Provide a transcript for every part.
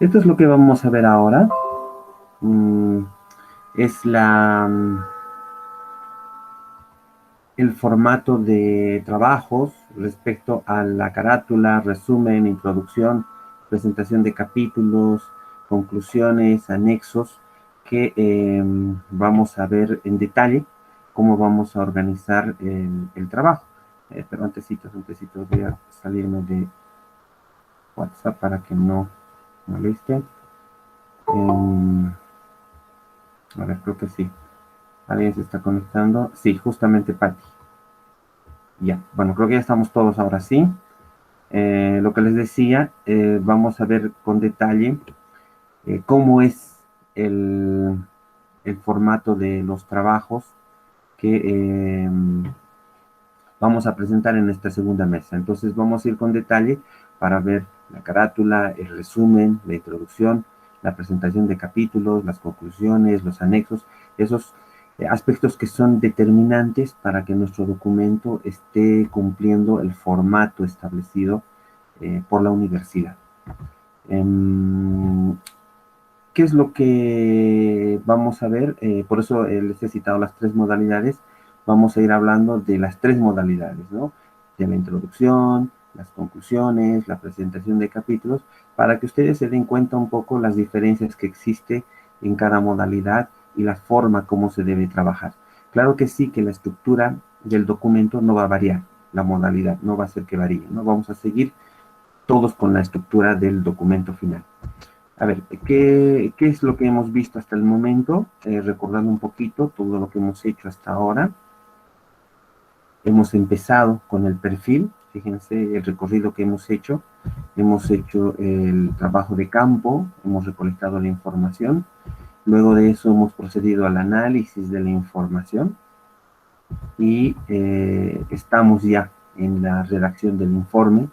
Esto es lo que vamos a ver ahora. Es el formato de trabajos respecto a la carátula, resumen, introducción, presentación de capítulos, conclusiones, anexos, que vamos a ver en detalle cómo vamos a organizar el trabajo. Pero antesitos, voy a salirme de WhatsApp para que no moleste. A ver, creo que sí. ¿Alguien se está conectando? Sí, justamente Patti. Ya, bueno, creo que ya estamos todos ahora sí. Lo que les decía, vamos a ver con detalle cómo es el, el formato de los trabajos que vamos a presentar en esta segunda mesa. Entonces vamos a ir con detalle para ver la carátula, el resumen, la introducción, la presentación de capítulos, las conclusiones, los anexos, esos aspectos que son determinantes para que nuestro documento esté cumpliendo el formato establecido por la universidad. ¿Qué es lo que vamos a ver? Por eso les he citado las tres modalidades. Vamos a ir hablando de las tres modalidades, ¿no? De la introducción, las conclusiones, la presentación de capítulos, para que ustedes se den cuenta un poco las diferencias que existe en cada modalidad y la forma como se debe trabajar. Claro que sí que la estructura del documento no va a variar, la modalidad no va a ser que varíe, ¿no? Vamos a seguir todos con la estructura del documento final. A ver, ¿qué es lo que hemos visto hasta el momento? Recordando un poquito todo lo que hemos hecho hasta ahora. Hemos empezado con el perfil, fíjense el recorrido que hemos hecho. Hemos hecho el trabajo de campo, hemos recolectado la información. Luego de eso hemos procedido al análisis de la información y estamos ya en la redacción del informe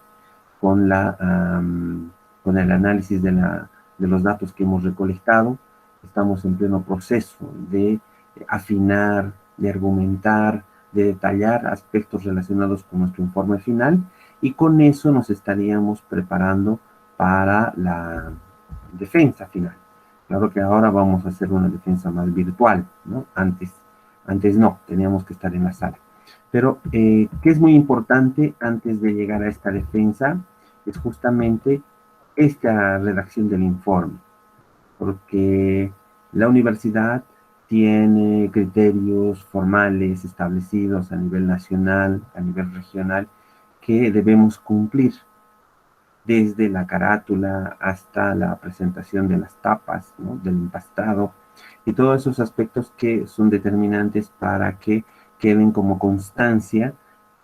con el análisis de los datos que hemos recolectado. Estamos en pleno proceso de afinar, de argumentar, de detallar aspectos relacionados con nuestro informe final y con eso nos estaríamos preparando para la defensa final. Claro que ahora vamos a hacer una defensa más virtual, ¿no? Antes no, teníamos que estar en la sala. Pero, ¿qué es muy importante antes de llegar a esta defensa? Es justamente esta redacción del informe, porque la universidad tiene criterios formales establecidos a nivel nacional, a nivel regional, que debemos cumplir, desde la carátula hasta la presentación de las tapas, ¿no? Del empastado, y todos esos aspectos que son determinantes para que queden como constancia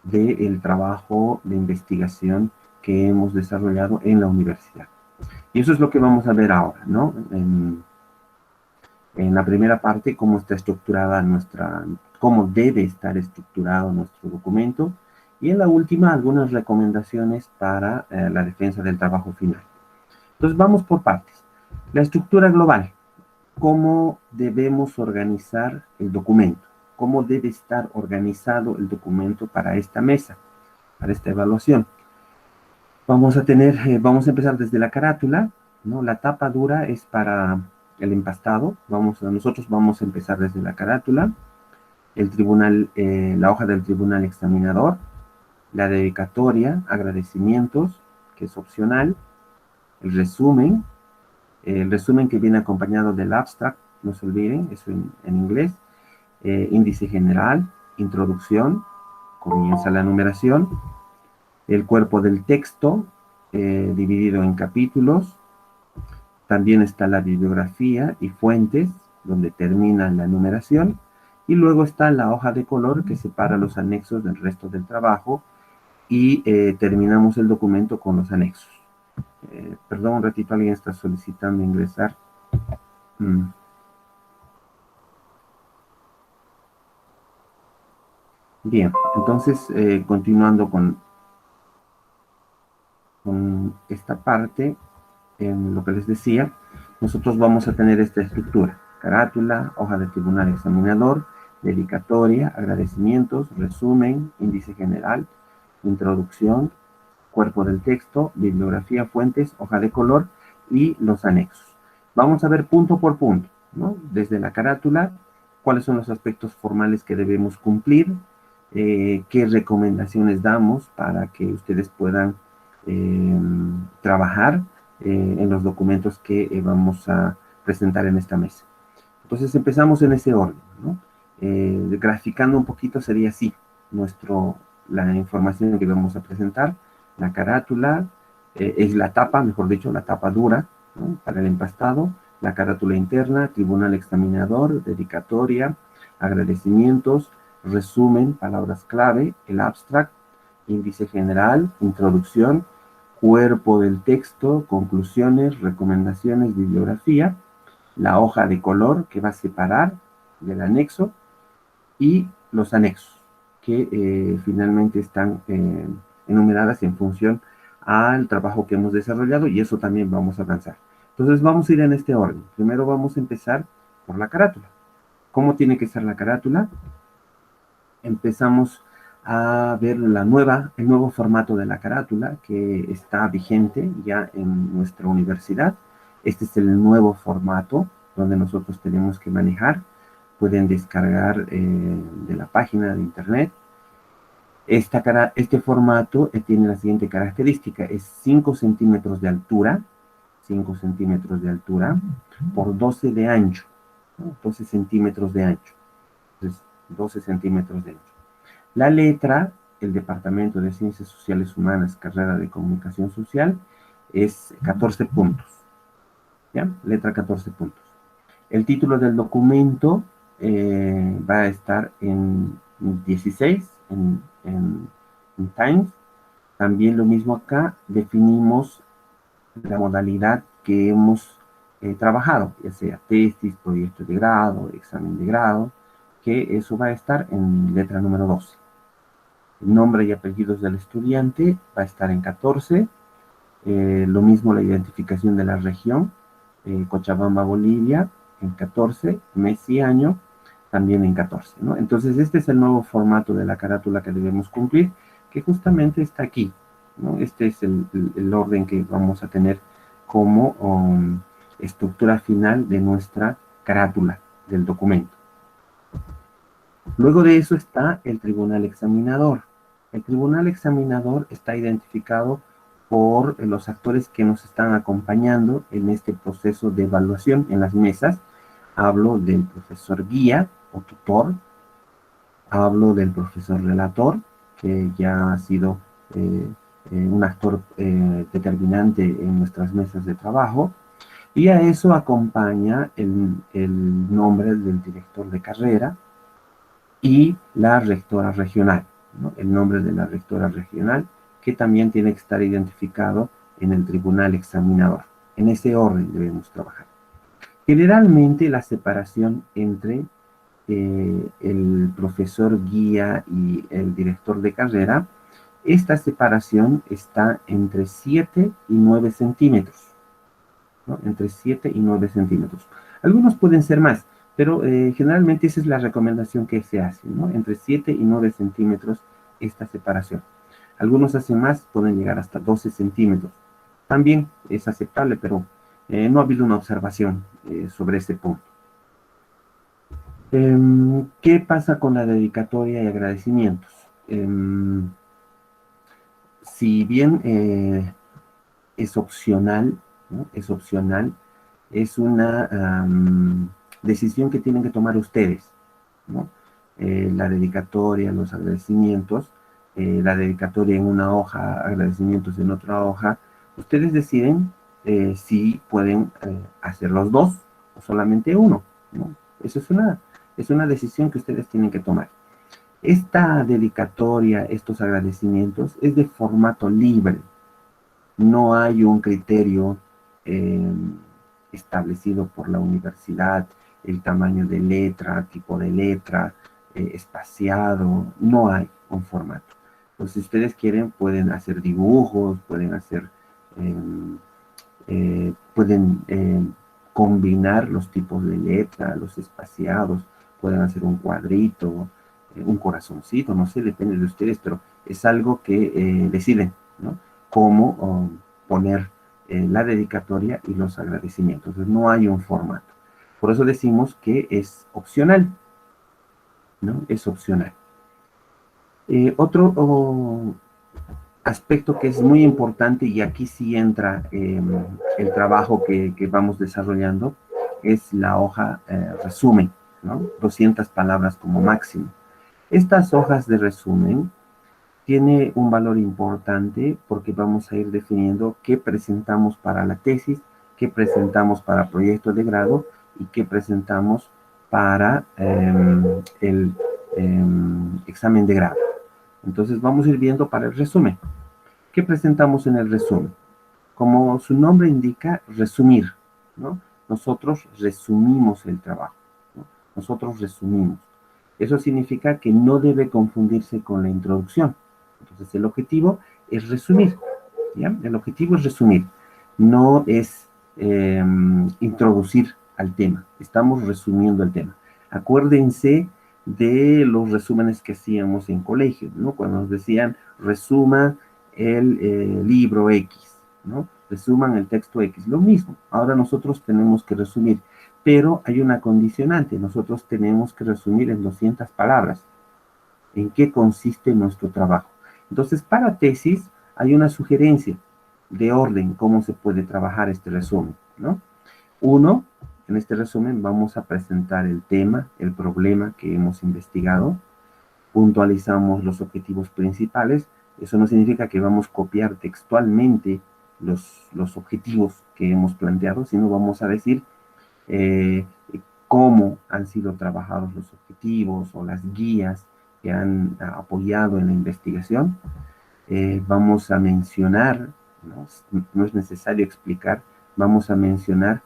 del trabajo de investigación que hemos desarrollado en la universidad. Y eso es lo que vamos a ver ahora, ¿no? En la primera parte, cómo está estructurada cómo debe estar estructurado nuestro documento, y en la última, algunas recomendaciones para la defensa del trabajo final. Entonces, vamos por partes. La estructura global, cómo debemos organizar el documento, cómo debe estar organizado el documento para esta mesa, para esta evaluación. Vamos a empezar desde la carátula, ¿no? La tapa dura es para el empastado. Nosotros vamos a empezar desde la carátula, la hoja del tribunal examinador, la dedicatoria, agradecimientos, que es opcional, el resumen que viene acompañado del abstract, no se olviden, eso en inglés, índice general, introducción, comienza la numeración, el cuerpo del texto, dividido en capítulos. También está la bibliografía y fuentes, donde termina la numeración. Y luego está la hoja de color que separa los anexos del resto del trabajo. Y terminamos el documento con los anexos. Perdón, un ratito, alguien está solicitando ingresar. Bien, entonces, continuando con esta parte, en lo que les decía, nosotros vamos a tener esta estructura: carátula, hoja de tribunal examinador, dedicatoria, agradecimientos, resumen, índice general, introducción, cuerpo del texto, bibliografía, fuentes, hoja de color y los anexos. Vamos a ver punto por punto, ¿no? Desde la carátula, cuáles son los aspectos formales que debemos cumplir, qué recomendaciones damos para que ustedes puedan trabajar en los documentos que vamos a presentar en esta mesa. Entonces empezamos en ese orden, ¿no? Graficando un poquito sería así, la información que vamos a presentar, la carátula, es la tapa, mejor dicho, la tapa dura, ¿no? Para el empastado, la carátula interna, tribunal examinador, dedicatoria, agradecimientos, resumen, palabras clave, el abstract, índice general, introducción, cuerpo del texto, conclusiones, recomendaciones, bibliografía, la hoja de color que va a separar del anexo y los anexos que finalmente están enumeradas en función al trabajo que hemos desarrollado y eso también vamos a avanzar. Entonces vamos a ir en este orden. Primero vamos a empezar por la carátula. ¿Cómo tiene que ser la carátula? Empezamos a ver el nuevo formato de la carátula que está vigente ya en nuestra universidad. Este es el nuevo formato donde nosotros tenemos que manejar. Pueden descargar de la página de internet. Este formato tiene la siguiente característica, es 5 centímetros de altura, 5 centímetros de altura por 12 de ancho, ¿no? 12 centímetros de ancho. Entonces, 12 centímetros de ancho. La letra, el Departamento de Ciencias Sociales Humanas, carrera de Comunicación Social, es 14 puntos. ¿Ya? Letra 14 puntos. El título del documento va a estar en 16, en Times. También lo mismo acá, definimos la modalidad que hemos trabajado, ya sea tesis, proyecto de grado, examen de grado, que eso va a estar en letra número 12. El nombre y apellidos del estudiante va a estar en 14. Lo mismo la identificación de la región, Cochabamba, Bolivia, en 14, mes y año, también en 14, ¿no? Entonces, este es el nuevo formato de la carátula que debemos cumplir, que justamente está aquí, ¿no? Este es el orden que vamos a tener como estructura final de nuestra carátula del documento. Luego de eso está el tribunal examinador. El tribunal examinador está identificado por los actores que nos están acompañando en este proceso de evaluación en las mesas. Hablo del profesor guía o tutor, hablo del profesor relator, que ya ha sido un actor determinante en nuestras mesas de trabajo, y a eso acompaña el nombre del director de carrera y la rectora regional, ¿no? El nombre de la rectora regional, que también tiene que estar identificado en el tribunal examinador. En ese orden debemos trabajar. Generalmente la separación entre el profesor guía y el director de carrera, esta separación está entre 7 y 9 centímetros, ¿no? Entre 7 y 9 centímetros. Algunos pueden ser más, pero generalmente esa es la recomendación que se hace, ¿no? Entre 7 y 9 centímetros esta separación. Algunos hacen más, pueden llegar hasta 12 centímetros. También es aceptable, pero no ha habido una observación sobre ese punto. ¿Qué pasa con la dedicatoria y agradecimientos? Si bien es opcional, ¿no? Es opcional, es una decisión que tienen que tomar ustedes, ¿no? La dedicatoria, los agradecimientos, la dedicatoria en una hoja, agradecimientos en otra hoja, ustedes deciden si pueden hacer los dos o solamente uno, ¿no? Eso es una decisión que ustedes tienen que tomar. Esta dedicatoria, estos agradecimientos, es de formato libre. No hay un criterio establecido por la universidad, el tamaño de letra, tipo de letra, espaciado, no hay un formato. Entonces, si ustedes quieren, pueden hacer dibujos, pueden hacer, pueden combinar los tipos de letra, los espaciados, pueden hacer un cuadrito, un corazoncito, no sé, depende de ustedes, pero es algo que deciden, ¿no? Cómo poner la dedicatoria y los agradecimientos. Entonces, no hay un formato. Por eso decimos que es opcional, ¿no? Es opcional. Otro aspecto que es muy importante, y aquí sí entra el trabajo que vamos desarrollando, es la hoja resumen, ¿no? 200 palabras como máximo. Estas hojas de resumen tiene un valor importante porque vamos a ir definiendo qué presentamos para la tesis, qué presentamos para proyecto de grado y qué presentamos para el examen de grado. Entonces vamos a ir viendo para el resumen. ¿Qué presentamos en el resumen? Como su nombre indica, resumir, ¿no? Nosotros resumimos el trabajo, ¿no? Nosotros resumimos. Eso significa que no debe confundirse con la introducción. Entonces, el objetivo es resumir, ¿ya? El objetivo es resumir, no es introducir al tema. Estamos resumiendo el tema. Acuérdense de los resúmenes que hacíamos en colegio, ¿no? Cuando nos decían, resuma el libro X, ¿no? Resuman el texto X. Lo mismo, ahora nosotros tenemos que resumir, pero hay una condicionante. Nosotros tenemos que resumir en 200 palabras en qué consiste nuestro trabajo. Entonces, para tesis hay una sugerencia de orden, cómo se puede trabajar este resumen, ¿no? Uno, en este resumen vamos a presentar el tema, el problema que hemos investigado, puntualizamos los objetivos principales. Eso no significa que vamos a copiar textualmente los objetivos que hemos planteado, sino vamos a decir eh, cómo han sido trabajados los objetivos o las guías que han apoyado en la investigación. Vamos a mencionar, ¿no? No es necesario explicar, vamos a mencionar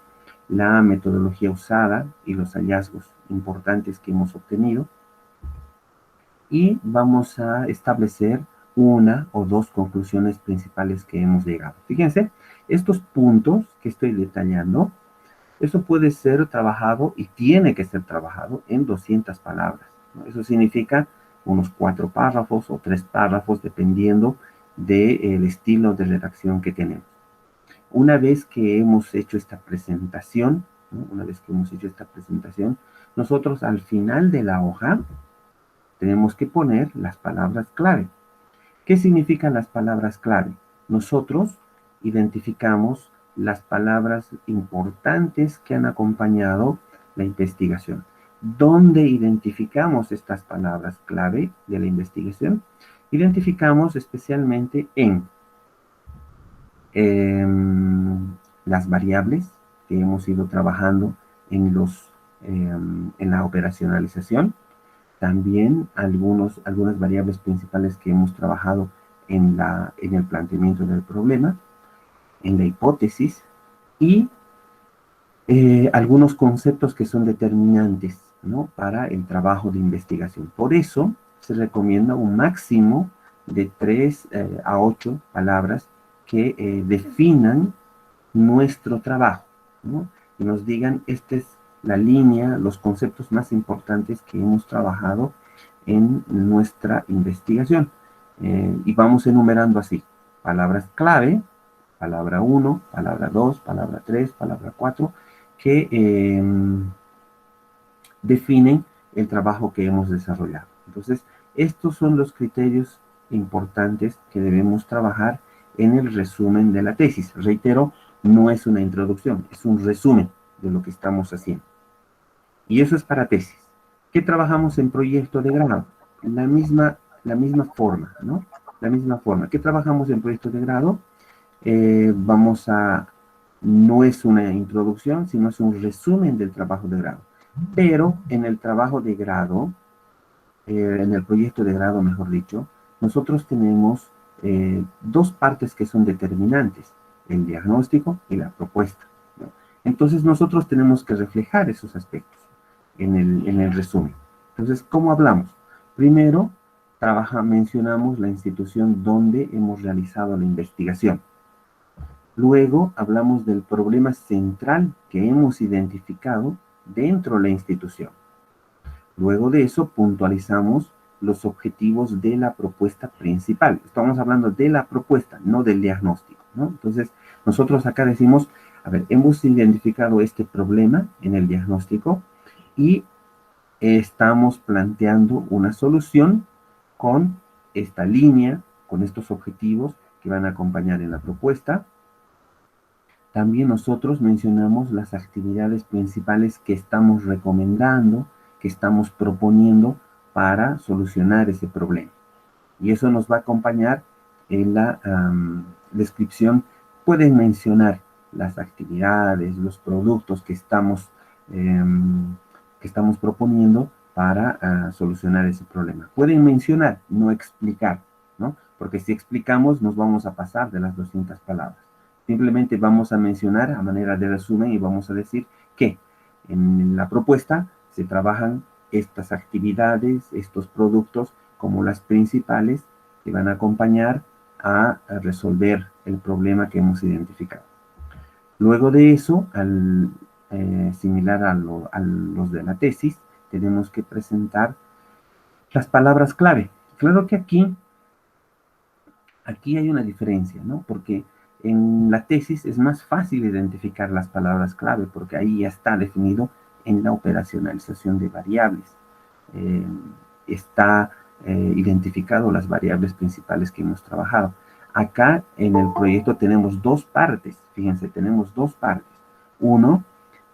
la metodología usada y los hallazgos importantes que hemos obtenido. Y vamos a establecer una o dos conclusiones principales que hemos llegado. Fíjense, estos puntos que estoy detallando, eso puede ser trabajado y tiene que ser trabajado en 200 palabras, ¿no? Eso significa unos 4 párrafos o 3 párrafos, dependiendo del estilo de redacción que tenemos. Una vez que hemos hecho esta presentación, ¿no? Una vez que hemos hecho esta presentación, nosotros al final de la hoja tenemos que poner las palabras clave. ¿Qué significan las palabras clave? Nosotros identificamos las palabras importantes que han acompañado la investigación. ¿Dónde identificamos estas palabras clave de la investigación? Identificamos especialmente las variables que hemos ido trabajando en la operacionalización. También algunas variables principales que hemos trabajado en el planteamiento del problema, en la hipótesis, y algunos conceptos que son determinantes, ¿no? Para el trabajo de investigación. Por eso se recomienda un máximo de 3 a 8 palabras que definan nuestro trabajo, ¿no? Y nos digan, esta es la línea, los conceptos más importantes que hemos trabajado en nuestra investigación. Y vamos enumerando así: palabras clave, palabra 1, palabra 2, palabra 3, palabra 4, que definen el trabajo que hemos desarrollado. Entonces, estos son los criterios importantes que debemos trabajar en el resumen de la tesis. Reitero, no es una introducción, es un resumen de lo que estamos haciendo. Y eso es para tesis. ¿Qué trabajamos en proyecto de grado? La misma forma, ¿no? La misma forma. ¿Qué trabajamos en proyecto de grado? No es una introducción, sino es un resumen del trabajo de grado. Pero en el trabajo de grado, en el proyecto de grado, mejor dicho, nosotros tenemos dos partes que son determinantes: el diagnóstico y la propuesta, ¿no? Entonces nosotros tenemos que reflejar esos aspectos en el resumen. Entonces, ¿cómo hablamos? Primero, mencionamos la institución donde hemos realizado la investigación. Luego, hablamos del problema central que hemos identificado dentro de la institución. Luego de eso, puntualizamos los objetivos de la propuesta principal. Estamos hablando de la propuesta, no del diagnóstico. ¿no? Entonces, nosotros acá decimos, a ver, hemos identificado este problema en el diagnóstico y estamos planteando una solución con esta línea, con estos objetivos que van a acompañar en la propuesta. También nosotros mencionamos las actividades principales que estamos recomendando, que estamos proponiendo para solucionar ese problema. Y eso nos va a acompañar en la descripción. Pueden mencionar las actividades, los productos que estamos proponiendo para solucionar ese problema. Pueden mencionar, no explicar, ¿no? Porque si explicamos nos vamos a pasar de las 200 palabras. Simplemente vamos a mencionar a manera de resumen y vamos a decir que en la propuesta se trabajan estas actividades, estos productos como las principales que van a acompañar a resolver el problema que hemos identificado. Luego de eso, similar a los de la tesis, tenemos que presentar las palabras clave. Claro que aquí hay una diferencia, ¿no? Porque en la tesis es más fácil identificar las palabras clave, porque ahí ya está definido en la operacionalización de variables. Está identificado las variables principales que hemos trabajado. Acá en el proyecto tenemos dos partes, fíjense, tenemos dos partes. Uno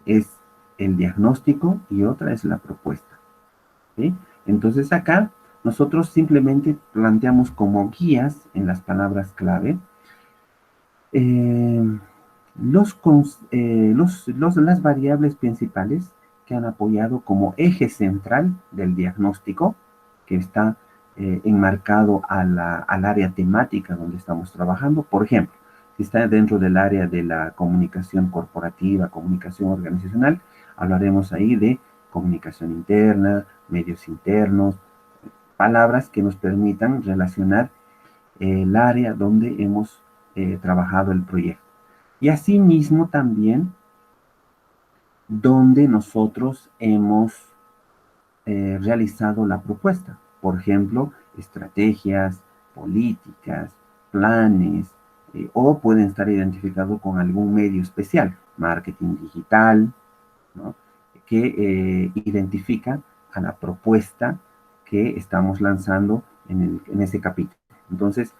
es el diagnóstico y otra es la propuesta. ¿Sí? Entonces acá nosotros simplemente planteamos como guías en las palabras clave las variables principales que han apoyado como eje central del diagnóstico, que está enmarcado al área temática donde estamos trabajando. Por ejemplo, si está dentro del área de la comunicación corporativa, comunicación organizacional, hablaremos ahí de comunicación interna, medios internos, palabras que nos permitan relacionar el área donde hemos trabajado el proyecto. Y asimismo también donde nosotros hemos realizado la propuesta. Por ejemplo, estrategias, políticas, planes, o pueden estar identificados con algún medio especial, marketing digital, ¿no? Que identifica a la propuesta que estamos lanzando en ese capítulo. Entonces,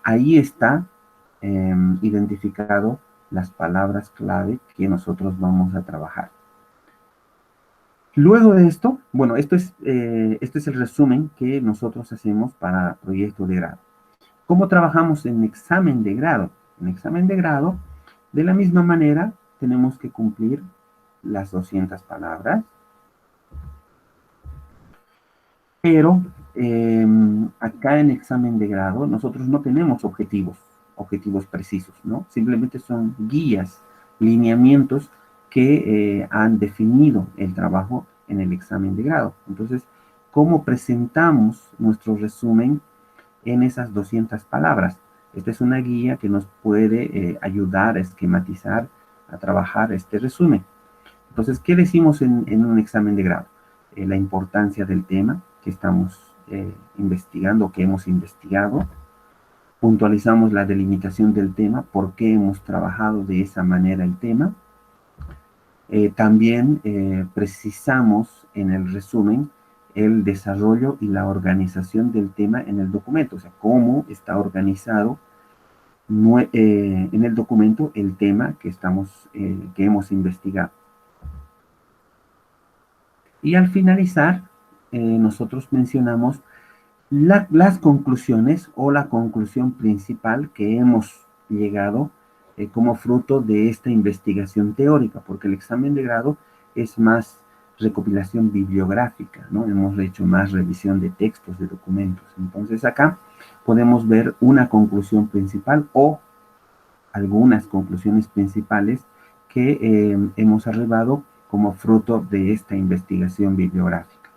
ahí está identificado las palabras clave que nosotros vamos a trabajar. Luego de esto, bueno, esto es el resumen que nosotros hacemos para proyecto de grado. ¿Cómo trabajamos en examen de grado? En examen de grado, de la misma manera, tenemos que cumplir las 200 palabras, pero acá en examen de grado nosotros no tenemos objetivos precisos, ¿no? Simplemente son guías, lineamientos que han definido el trabajo en el examen de grado. Entonces, ¿cómo presentamos nuestro resumen en esas 200 palabras? Esta es una guía que nos puede ayudar a esquematizar, a trabajar este resumen. Entonces, ¿qué decimos en un examen de grado? La importancia del tema que estamos investigando, que hemos investigado. Puntualizamos la delimitación del tema, por qué hemos trabajado de esa manera el tema. También precisamos en el resumen el desarrollo y la organización del tema en el documento, o sea, cómo está organizado en el documento el tema que hemos investigado. Y al finalizar, nosotros mencionamos las conclusiones o la conclusión principal que hemos llegado como fruto de esta investigación teórica, porque el examen de grado es más recopilación bibliográfica, ¿no? Hemos hecho más revisión de textos, de documentos. Entonces acá podemos ver una conclusión principal o algunas conclusiones principales que hemos arribado como fruto de esta investigación bibliográfica.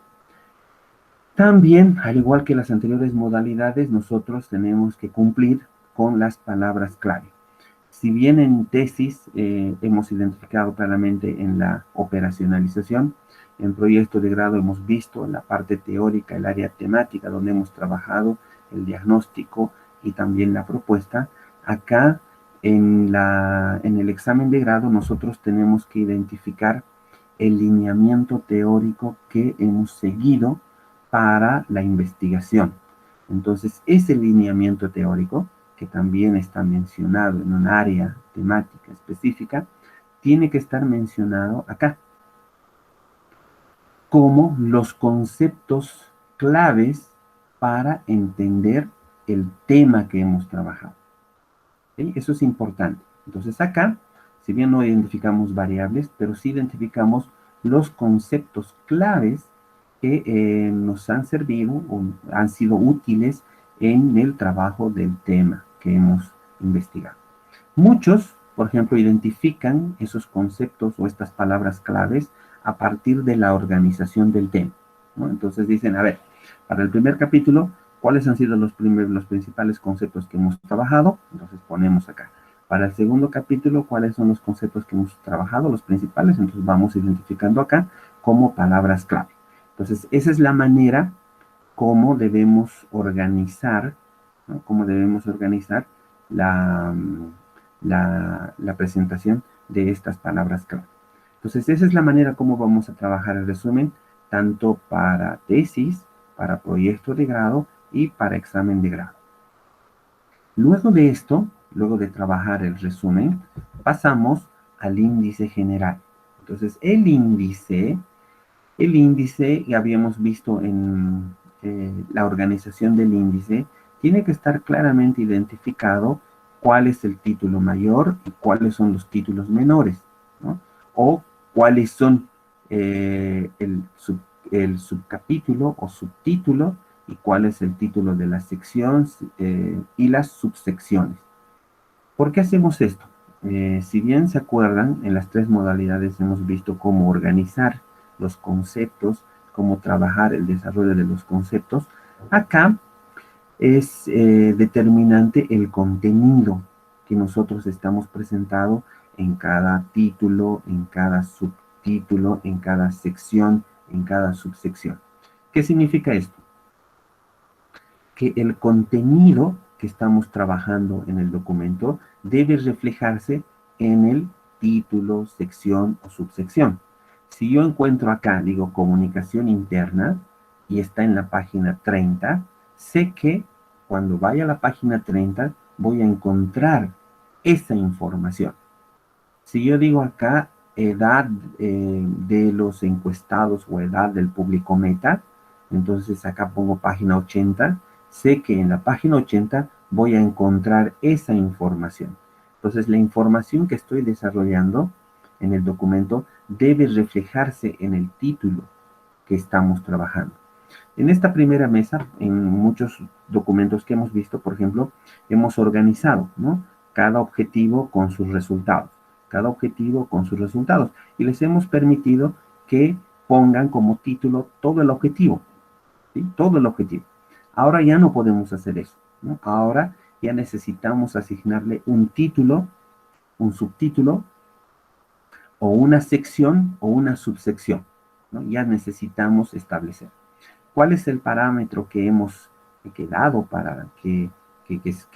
También, al igual que las anteriores modalidades, nosotros tenemos que cumplir con las palabras clave. Si bien en tesis hemos identificado claramente en la operacionalización, en proyecto de grado hemos visto en la parte teórica, el área temática donde hemos trabajado el diagnóstico y también la propuesta. Acá En el examen de grado nosotros tenemos que identificar el lineamiento teórico que hemos seguido para la investigación. Entonces, ese lineamiento teórico, que también está mencionado en un área temática específica, tiene que estar mencionado acá como los conceptos claves para entender el tema que hemos trabajado. ¿Sí? Eso es importante. Entonces acá, si bien no identificamos variables, pero sí identificamos los conceptos claves que nos han servido o han sido útiles en el trabajo del tema que hemos investigado. Muchos, por ejemplo, identifican esos conceptos o estas palabras claves a partir de la organización del tema, ¿no? Entonces dicen, a ver, para el primer capítulo, ¿cuáles han sido los principales conceptos que hemos trabajado? Entonces ponemos acá. Para el segundo capítulo, ¿cuáles son los conceptos que hemos trabajado, los principales? Entonces vamos identificando acá como palabras clave. Entonces, esa es la manera como debemos organizar, ¿no? Cómo debemos organizar la, la presentación de estas palabras clave. Entonces, esa es la manera como vamos a trabajar el resumen, tanto para tesis, para proyecto de grado y para examen de grado. Luego de esto, luego de trabajar el resumen, pasamos al índice general. Entonces, el índice, ya habíamos visto en la organización del índice, tiene que estar claramente identificado cuál es el título mayor y cuáles son los títulos menores, ¿no? O cuáles son el subcapítulo o subtítulo y cuál es el título de la sección y las subsecciones. ¿Por qué hacemos esto? Si bien se acuerdan, en las tres modalidades hemos visto cómo organizar los conceptos, cómo trabajar el desarrollo de los conceptos. Acá es determinante el contenido que nosotros estamos presentando en cada título, en cada subtítulo, en cada sección, en cada subsección. ¿Qué significa esto? Que el contenido que estamos trabajando en el documento debe reflejarse en el título, sección o subsección. Si yo encuentro acá, digo, comunicación interna, y está en la página 30, sé que cuando vaya a la página 30 voy a encontrar esa información. Si yo digo acá edad de los encuestados o edad del público meta, entonces acá pongo página 80, sé que en la página 80 voy a encontrar esa información. Entonces la información que estoy desarrollando en el documento debe reflejarse en el título que estamos trabajando. En esta primera mesa, en muchos documentos que hemos visto, por ejemplo, hemos organizado, ¿no? Cada objetivo con sus resultados, cada objetivo con sus resultados, y les hemos permitido que pongan como título todo el objetivo, ¿sí? Todo el objetivo. Ahora ya no podemos hacer eso, ¿no? Ahora ya necesitamos asignarle un título, un subtítulo, o una sección o una subsección, ¿no? Ya necesitamos establecer. ¿Cuál es el parámetro que hemos dado para que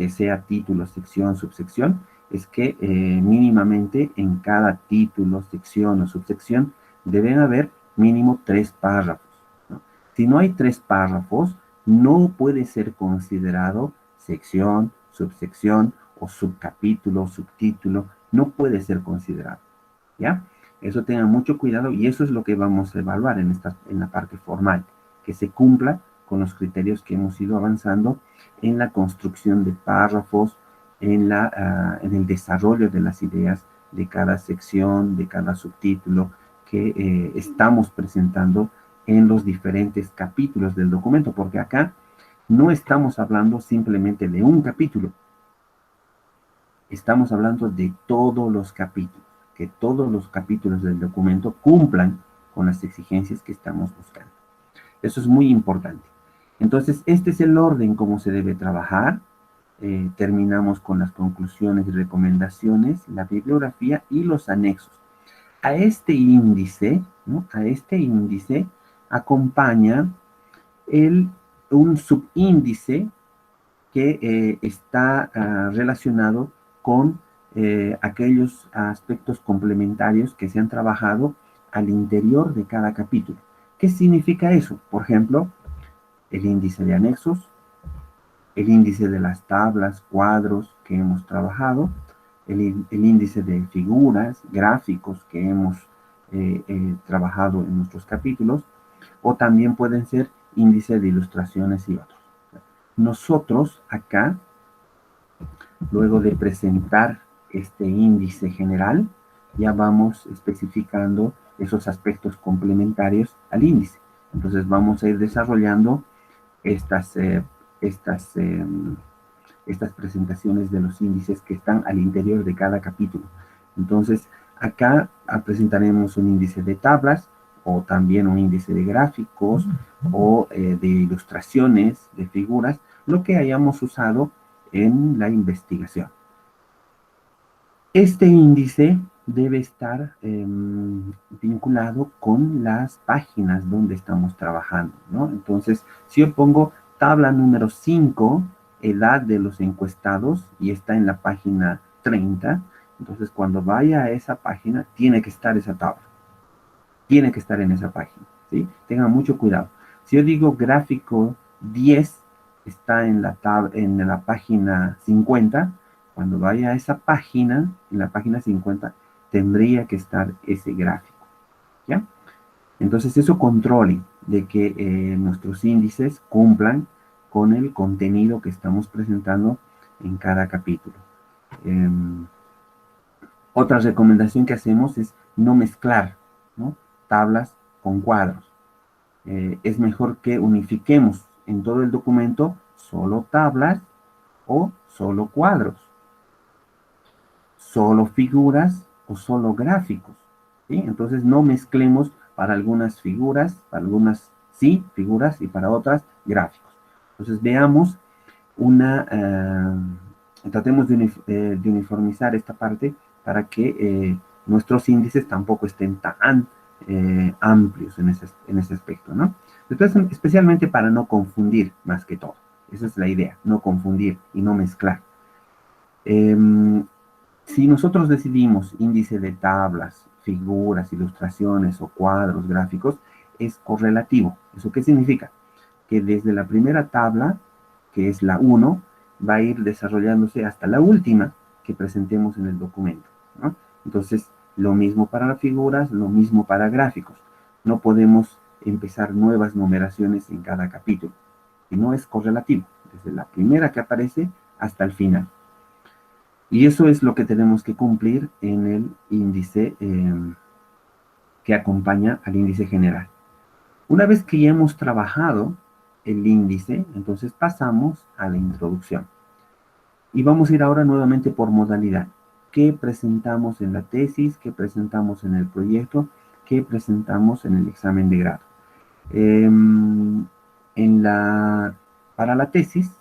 sea título, sección, subsección? Es que mínimamente en cada título, sección o subsección deben haber mínimo 3 párrafos, ¿no? Si no hay 3 párrafos, no puede ser considerado sección, subsección o subcapítulo o subtítulo, no puede ser considerado, ¿ya? Eso tengan mucho cuidado y eso es lo que vamos a evaluar en la parte formal, que se cumpla con los criterios que hemos ido avanzando en la construcción de párrafos, en el desarrollo de las ideas de cada sección, de cada subtítulo que estamos presentando en los diferentes capítulos del documento, porque acá no estamos hablando simplemente de un capítulo, estamos hablando de todos los capítulos, que todos los capítulos del documento cumplan con las exigencias que estamos buscando. Eso es muy importante. Entonces, este es el orden como se debe trabajar. Terminamos con las conclusiones y recomendaciones, la bibliografía y los anexos. A este índice, ¿no? A este índice acompaña un subíndice que está relacionado con aquellos aspectos complementarios que se han trabajado al interior de cada capítulo. ¿Qué significa eso? Por ejemplo, el índice de anexos, el índice de las tablas, cuadros que hemos trabajado, el índice de figuras, gráficos que hemos trabajado en nuestros capítulos, o también pueden ser índice de ilustraciones y otros. Nosotros acá, luego de presentar este índice general, ya vamos especificando esos aspectos complementarios al índice. Entonces vamos a ir desarrollando estas, estas, eh, estas presentaciones de los índices que están al interior de cada capítulo. Entonces, acá presentaremos un índice de tablas o también un índice de gráficos o de ilustraciones, de figuras, lo que hayamos usado en la investigación. Este índice debe estar vinculado con las páginas donde estamos trabajando, ¿no? Entonces, si yo pongo tabla número 5, edad de los encuestados, y está en la página 30, entonces cuando vaya a esa página, tiene que estar esa tabla. Tiene que estar en esa página, ¿sí? Tengan mucho cuidado. Si yo digo gráfico 10, está en la página 50, cuando vaya a esa página, en la página 50, tendría que estar ese gráfico, ¿ya? Entonces eso controle de que nuestros índices cumplan con el contenido que estamos presentando en cada capítulo. Otra recomendación que hacemos es no mezclar, ¿no?, tablas con cuadros. Es mejor que unifiquemos en todo el documento solo tablas o solo cuadros, solo figuras o solo gráficos, ¿sí? Entonces no mezclemos para algunas figuras, para algunas sí, figuras, y para otras gráficos. Entonces veamos tratemos de uniformizar esta parte para que nuestros índices tampoco estén tan amplios en ese aspecto, ¿no? Después, especialmente para no confundir más que todo. Esa es la idea, no confundir y no mezclar. Si nosotros decidimos índice de tablas, figuras, ilustraciones o cuadros gráficos, es correlativo. ¿Eso qué significa? Que desde la primera tabla, que es la 1, va a ir desarrollándose hasta la última que presentemos en el documento, ¿no? Entonces, lo mismo para figuras, lo mismo para gráficos. No podemos empezar nuevas numeraciones en cada capítulo. Y no es correlativo, desde la primera que aparece hasta el final. Y eso es lo que tenemos que cumplir en el índice que acompaña al índice general. Una vez que ya hemos trabajado el índice, entonces pasamos a la introducción. Y vamos a ir ahora nuevamente por modalidad. ¿Qué presentamos en la tesis? ¿Qué presentamos en el proyecto? ¿Qué presentamos en el examen de grado? Para la tesis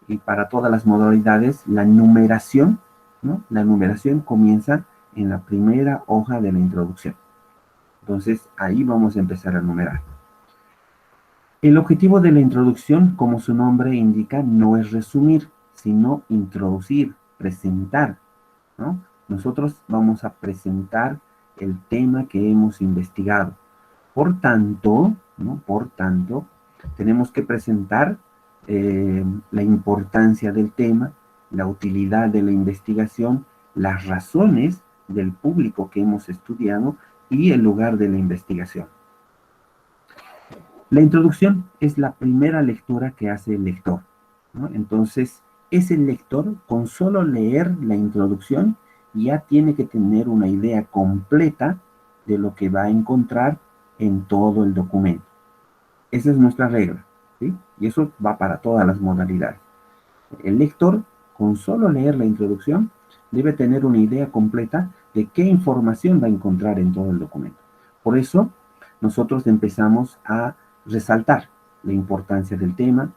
y para todas las modalidades, la numeración, ¿no? La numeración comienza en la primera hoja de la introducción. Entonces, ahí vamos a empezar a numerar. El objetivo de la introducción, como su nombre indica, no es resumir, sino introducir, presentar, ¿no? Nosotros vamos a presentar el tema que hemos investigado. Por tanto, ¿no?, por tanto, tenemos que presentar la importancia del tema, la utilidad de la investigación, las razones del público que hemos estudiado y el lugar de la investigación. La introducción es la primera lectura que hace el lector, ¿no? Entonces, ese lector, con solo leer la introducción, ya tiene que tener una idea completa de lo que va a encontrar en todo el documento. Esa es nuestra regla, ¿sí? Y eso va para todas las modalidades. El lector, con solo leer la introducción, debe tener una idea completa de qué información va a encontrar en todo el documento. Por eso, nosotros empezamos a resaltar la importancia del tema,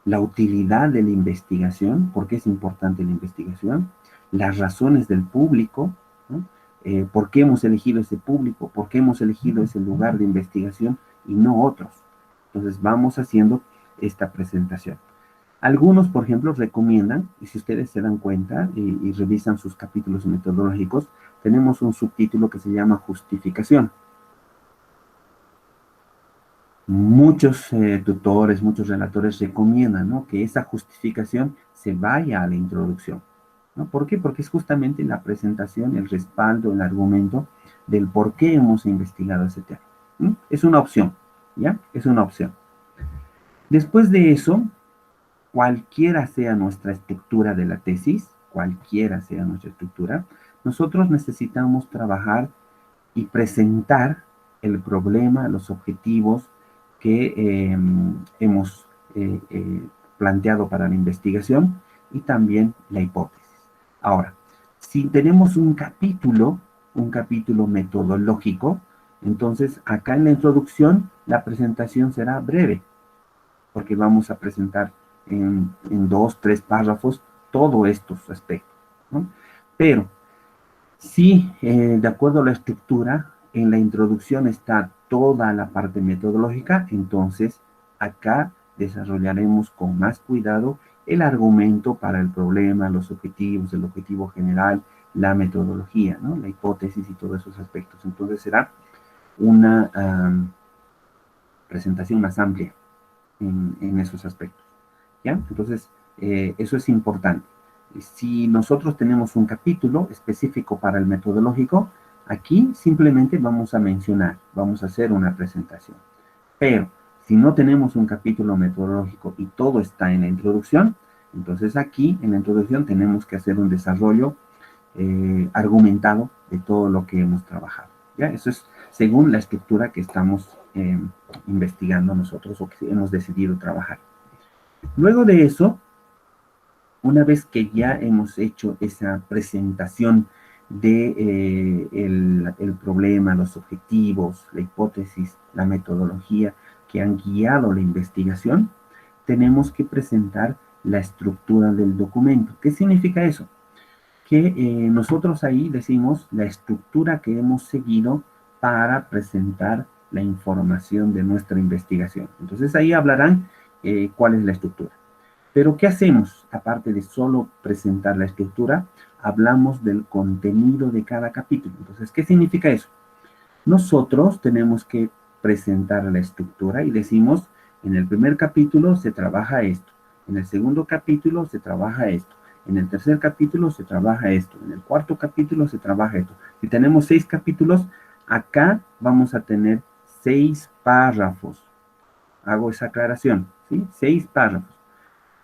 la utilidad de la investigación, por qué es importante la investigación, las razones del público, ¿no? ¿Por qué hemos elegido ese público? ¿Por qué hemos elegido ese lugar de investigación y no otros? Entonces vamos haciendo esta presentación. Algunos, por ejemplo, recomiendan, y si ustedes se dan cuenta y revisan sus capítulos metodológicos, tenemos un subtítulo que se llama justificación. Muchos tutores, muchos relatores recomiendan, ¿no?, que esa justificación se vaya a la introducción, ¿no? ¿Por qué? Porque es justamente la presentación, el respaldo, el argumento del por qué hemos investigado ese tema. ¿Mm? Es una opción, ¿ya? Es una opción. Después de eso, cualquiera sea nuestra estructura de la tesis, cualquiera sea nuestra estructura, nosotros necesitamos trabajar y presentar el problema, los objetivos que hemos planteado para la investigación y también la hipótesis. Ahora, si tenemos un capítulo metodológico, entonces acá en la introducción la presentación será breve, porque vamos a presentar en 2, 3 párrafos todos estos aspectos, ¿no? Pero si de acuerdo a la estructura, en la introducción está toda la parte metodológica, entonces acá desarrollaremos con más cuidado el argumento para el problema, los objetivos, el objetivo general, la metodología, ¿no?, la hipótesis y todos esos aspectos. Entonces será una presentación más amplia en esos aspectos, ¿ya? Entonces, eso es importante. Si nosotros tenemos un capítulo específico para el metodológico, aquí simplemente vamos a mencionar, vamos a hacer una presentación. Pero si no tenemos un capítulo metodológico y todo está en la introducción, entonces aquí en la introducción tenemos que hacer un desarrollo argumentado de todo lo que hemos trabajado, ¿ya? Eso es según la estructura que estamos investigando nosotros o que hemos decidido trabajar. Luego de eso, una vez que ya hemos hecho esa presentación de el problema, los objetivos, la hipótesis, la metodología que han guiado la investigación, tenemos que presentar la estructura del documento. ¿Qué significa eso? Que nosotros ahí decimos la estructura que hemos seguido para presentar la información de nuestra investigación. Entonces ahí hablarán cuál es la estructura. Pero ¿qué hacemos? Aparte de solo presentar la estructura, hablamos del contenido de cada capítulo. Entonces, ¿qué significa eso? Nosotros tenemos que presentar la estructura y decimos, en el primer capítulo se trabaja esto, en el segundo capítulo se trabaja esto, en el tercer capítulo se trabaja esto, en el cuarto capítulo se trabaja esto. Si tenemos 6 capítulos, acá vamos a tener 6 párrafos. Hago esa aclaración, ¿sí? 6 párrafos.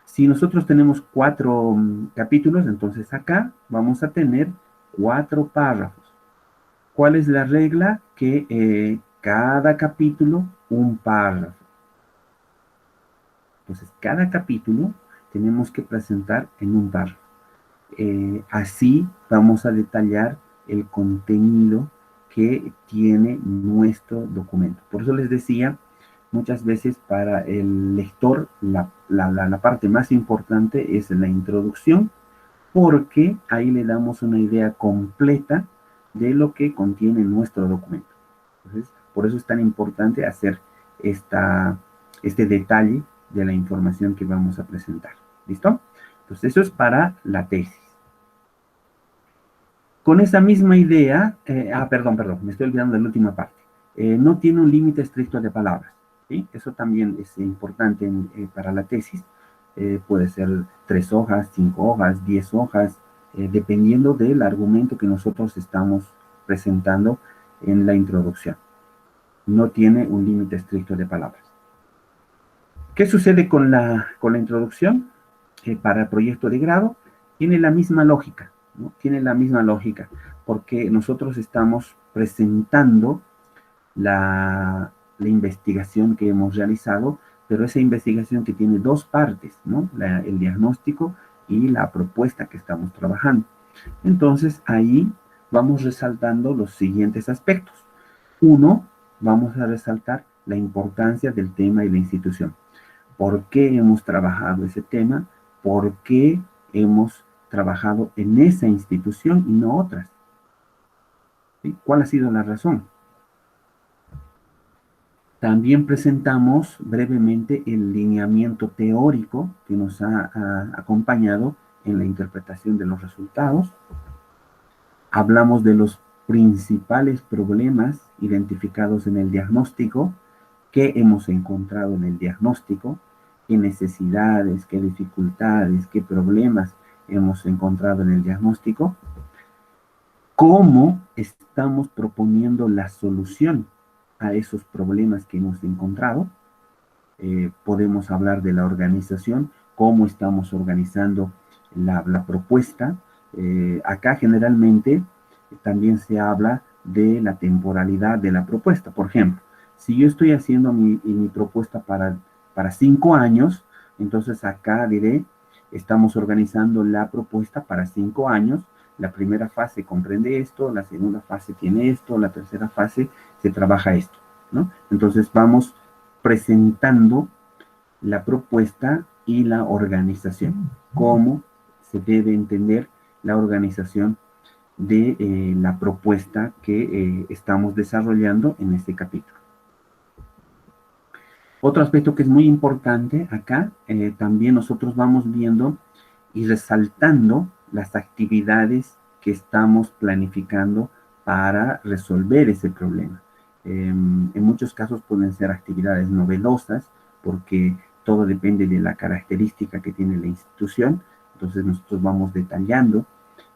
Si nosotros tenemos 4 capítulos, entonces acá vamos a tener 4 párrafos. ¿Cuál es la regla? Que cada capítulo, un párrafo. Entonces, cada capítulo tenemos que presentar en un párrafo. Así vamos a detallar el contenido que tiene nuestro documento. Por eso les decía, muchas veces para el lector la parte más importante es la introducción, porque ahí le damos una idea completa de lo que contiene nuestro documento. Entonces, por eso es tan importante hacer este detalle de la información que vamos a presentar. ¿Listo? Entonces, eso es para la tesis. Con esa misma idea, perdón, me estoy olvidando de la última parte. No tiene un límite estricto de palabras, ¿sí? Eso también es importante para la tesis. Puede ser 3 hojas, 5 hojas, 10 hojas, dependiendo del argumento que nosotros estamos presentando en la introducción. No tiene un límite estricto de palabras. ¿Qué sucede con la introducción? Para el proyecto de grado tiene la misma lógica, ¿no? Tiene la misma lógica, porque nosotros estamos presentando la investigación que hemos realizado, pero esa investigación que tiene 2 partes, ¿no? El diagnóstico y la propuesta que estamos trabajando. Entonces, ahí vamos resaltando los siguientes aspectos. Uno, vamos a resaltar la importancia del tema y la institución. ¿Por qué hemos trabajado ese tema? ¿Por qué hemos trabajado en esa institución y no otras? ¿Sí? ¿Cuál ha sido la razón? También presentamos brevemente el lineamiento teórico que nos ha acompañado en la interpretación de los resultados. Hablamos de los principales problemas identificados en el diagnóstico, qué hemos encontrado en el diagnóstico, qué necesidades, qué dificultades, qué problemas hemos encontrado en el diagnóstico, cómo estamos proponiendo la solución a esos problemas que hemos encontrado. Podemos hablar de la organización, cómo estamos organizando la propuesta. Acá generalmente también se habla de la temporalidad de la propuesta. Por ejemplo, si yo estoy haciendo mi propuesta para 5 años, entonces acá diré, estamos organizando la propuesta para 5 años. La primera fase comprende esto, la segunda fase tiene esto, la tercera fase se trabaja esto, ¿no? Entonces vamos presentando la propuesta y la organización, cómo se debe entender la organización de la propuesta que estamos desarrollando en este capítulo. Otro aspecto que es muy importante acá, también nosotros vamos viendo y resaltando las actividades que estamos planificando para resolver ese problema. En muchos casos pueden ser actividades novedosas porque todo depende de la característica que tiene la institución. Entonces nosotros vamos detallando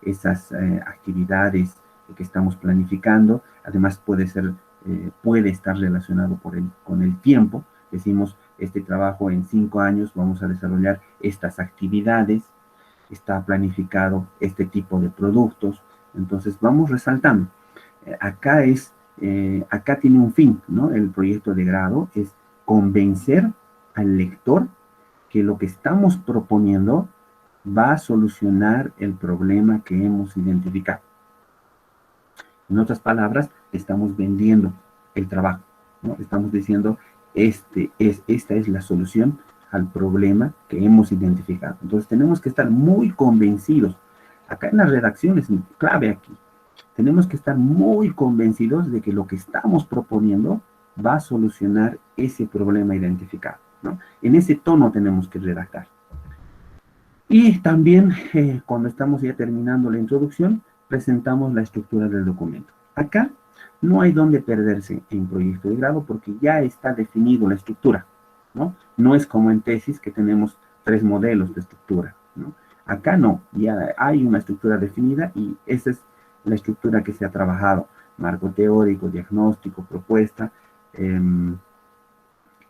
esas actividades que estamos planificando. Además puede estar relacionado con el tiempo. Decimos, este trabajo en 5 años vamos a desarrollar estas actividades, está planificado este tipo de productos. Entonces vamos resaltando. Acá tiene un fin, ¿no? El proyecto de grado es convencer al lector que lo que estamos proponiendo va a solucionar el problema que hemos identificado. En otras palabras, estamos vendiendo el trabajo, ¿no? Estamos diciendo, esta es la solución al problema que hemos identificado. Entonces tenemos que estar muy convencidos. Acá en la redacción es clave aquí. Tenemos que estar muy convencidos de que lo que estamos proponiendo va a solucionar ese problema identificado, ¿no? En ese tono tenemos que redactar. Y también, cuando estamos ya terminando la introducción, presentamos la estructura del documento. Acá no hay donde perderse en proyecto de grado porque ya está definido la estructura, ¿no? No es como en tesis que tenemos 3 modelos de estructura, ¿no? Acá no, ya hay una estructura definida y esa es la estructura que se ha trabajado. Marco teórico, diagnóstico, propuesta,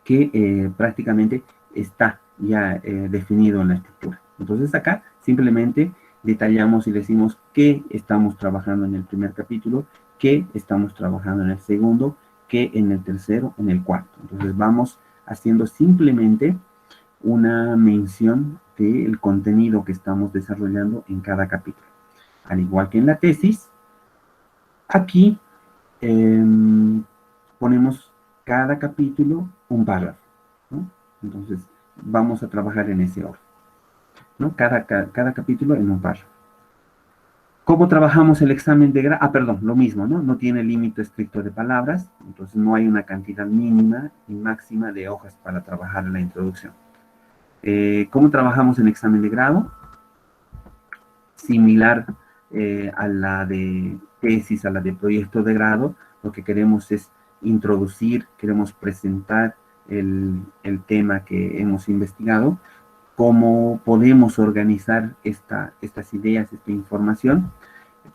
que prácticamente está ya definido en la estructura. Entonces acá simplemente detallamos y decimos qué estamos trabajando en el primer capítulo, qué estamos trabajando en el segundo, qué en el tercero, en el cuarto. Entonces vamos haciendo simplemente una mención del contenido que estamos desarrollando en cada capítulo. Al igual que en la tesis, aquí ponemos cada capítulo un párrafo, ¿no? Entonces, vamos a trabajar en ese orden, ¿no? Cada capítulo en un párrafo. ¿Cómo trabajamos el examen de grado? Perdón, lo mismo, ¿no? No tiene límite estricto de palabras, entonces no hay una cantidad mínima y máxima de hojas para trabajar en la introducción. ¿Cómo trabajamos el examen de grado? Similar a la de tesis, a la de proyecto de grado. Lo que queremos es introducir, queremos presentar el tema que hemos investigado, cómo podemos organizar estas ideas, esta información.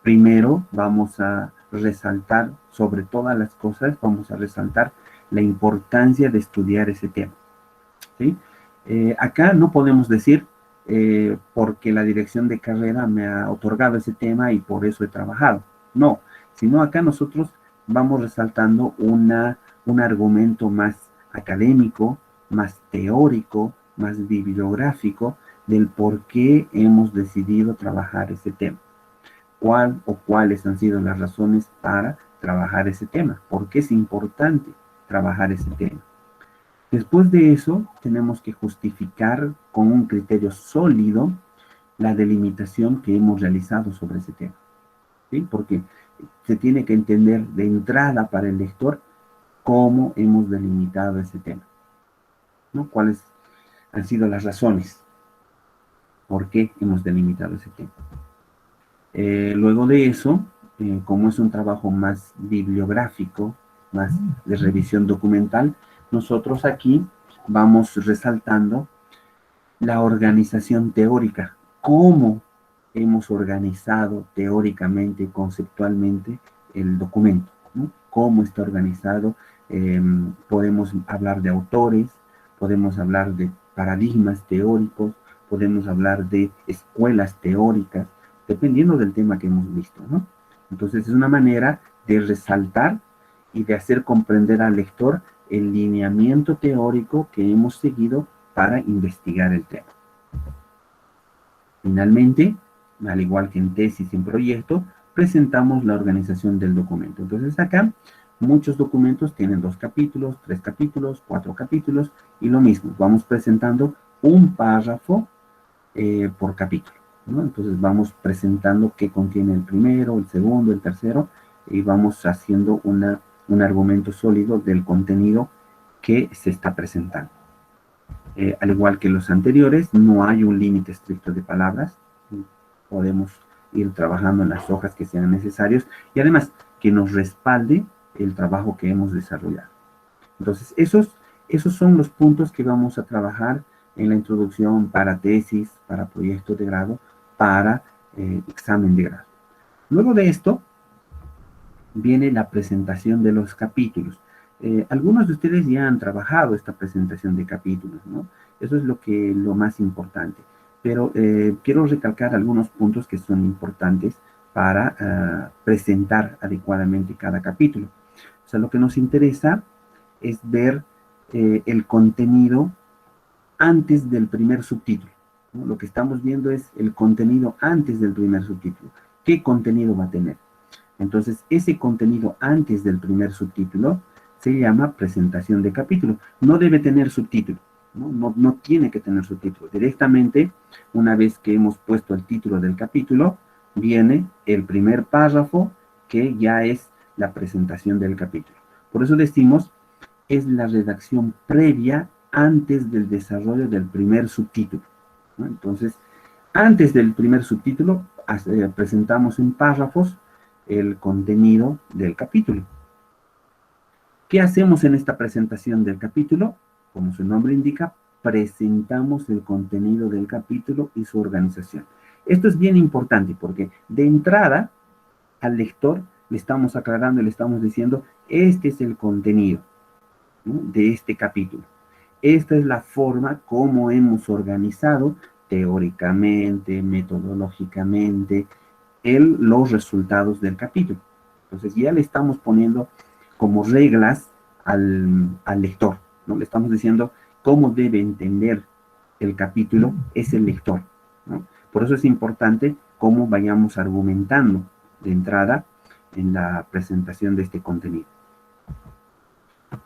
Primero vamos a resaltar, sobre todas las cosas, vamos a resaltar la importancia de estudiar ese tema, ¿sí? Acá no podemos decir porque la dirección de carrera me ha otorgado ese tema y por eso he trabajado. No, sino acá nosotros vamos resaltando un argumento más académico, más teórico, más bibliográfico del por qué hemos decidido trabajar ese tema. ¿Cuál o cuáles han sido las razones para trabajar ese tema? ¿Por qué es importante trabajar ese tema? Después de eso, tenemos que justificar con un criterio sólido la delimitación que hemos realizado sobre ese tema, ¿sí? Porque se tiene que entender de entrada para el lector cómo hemos delimitado ese tema, ¿no? ¿Cuáles han sido las razones por qué hemos delimitado ese tema? Luego de eso, como es un trabajo más bibliográfico, más de revisión documental, nosotros aquí vamos resaltando la organización teórica, cómo hemos organizado teóricamente, conceptualmente el documento, ¿no? Cómo está organizado. Podemos hablar de autores, podemos hablar de paradigmas teóricos, podemos hablar de escuelas teóricas, dependiendo del tema que hemos visto, ¿no? Entonces es una manera de resaltar y de hacer comprender al lector el lineamiento teórico que hemos seguido para investigar el tema. Finalmente, al igual que en tesis y en proyecto, presentamos la organización del documento. Entonces acá, muchos documentos tienen 2 capítulos, 3 capítulos, 4 capítulos, y lo mismo, vamos presentando un párrafo por capítulo, ¿no? Entonces vamos presentando qué contiene el primero, el segundo, el tercero, y vamos haciendo un argumento sólido del contenido que se está presentando. Al igual que los anteriores, no hay un límite estricto de palabras. Podemos ir trabajando en las hojas que sean necesarios y además que nos respalde el trabajo que hemos desarrollado. Entonces, esos son los puntos que vamos a trabajar en la introducción para tesis, para proyecto de grado, para examen de grado. Luego de esto, viene la presentación de los capítulos. Algunos de ustedes ya han trabajado esta presentación de capítulos, ¿no? Eso es lo más importante. Pero quiero recalcar algunos puntos que son importantes para presentar adecuadamente cada capítulo. O sea, lo que nos interesa es ver el contenido antes del primer subtítulo, ¿no? Lo que estamos viendo es el contenido antes del primer subtítulo. ¿Qué contenido va a tener? Entonces, ese contenido antes del primer subtítulo se llama presentación de capítulo. No debe tener subtítulo, ¿no? No tiene que tener subtítulo. Directamente, una vez que hemos puesto el título del capítulo, viene el primer párrafo que ya es la presentación del capítulo. Por eso decimos, es la redacción previa antes del desarrollo del primer subtítulo, ¿no? Entonces, antes del primer subtítulo, presentamos en párrafos el contenido del capítulo. ¿Qué hacemos en esta presentación del capítulo? Como su nombre indica, presentamos el contenido del capítulo y su organización. Esto es bien importante porque de entrada al lector le estamos aclarando, le estamos diciendo, este es el contenido, ¿no?, de este capítulo. Esta es la forma como hemos organizado teóricamente, metodológicamente, los resultados del capítulo. Entonces ya le estamos poniendo como reglas al lector, ¿no? Le estamos diciendo cómo debe entender el capítulo es el lector, ¿no? Por eso es importante cómo vayamos argumentando de entrada en la presentación de este contenido.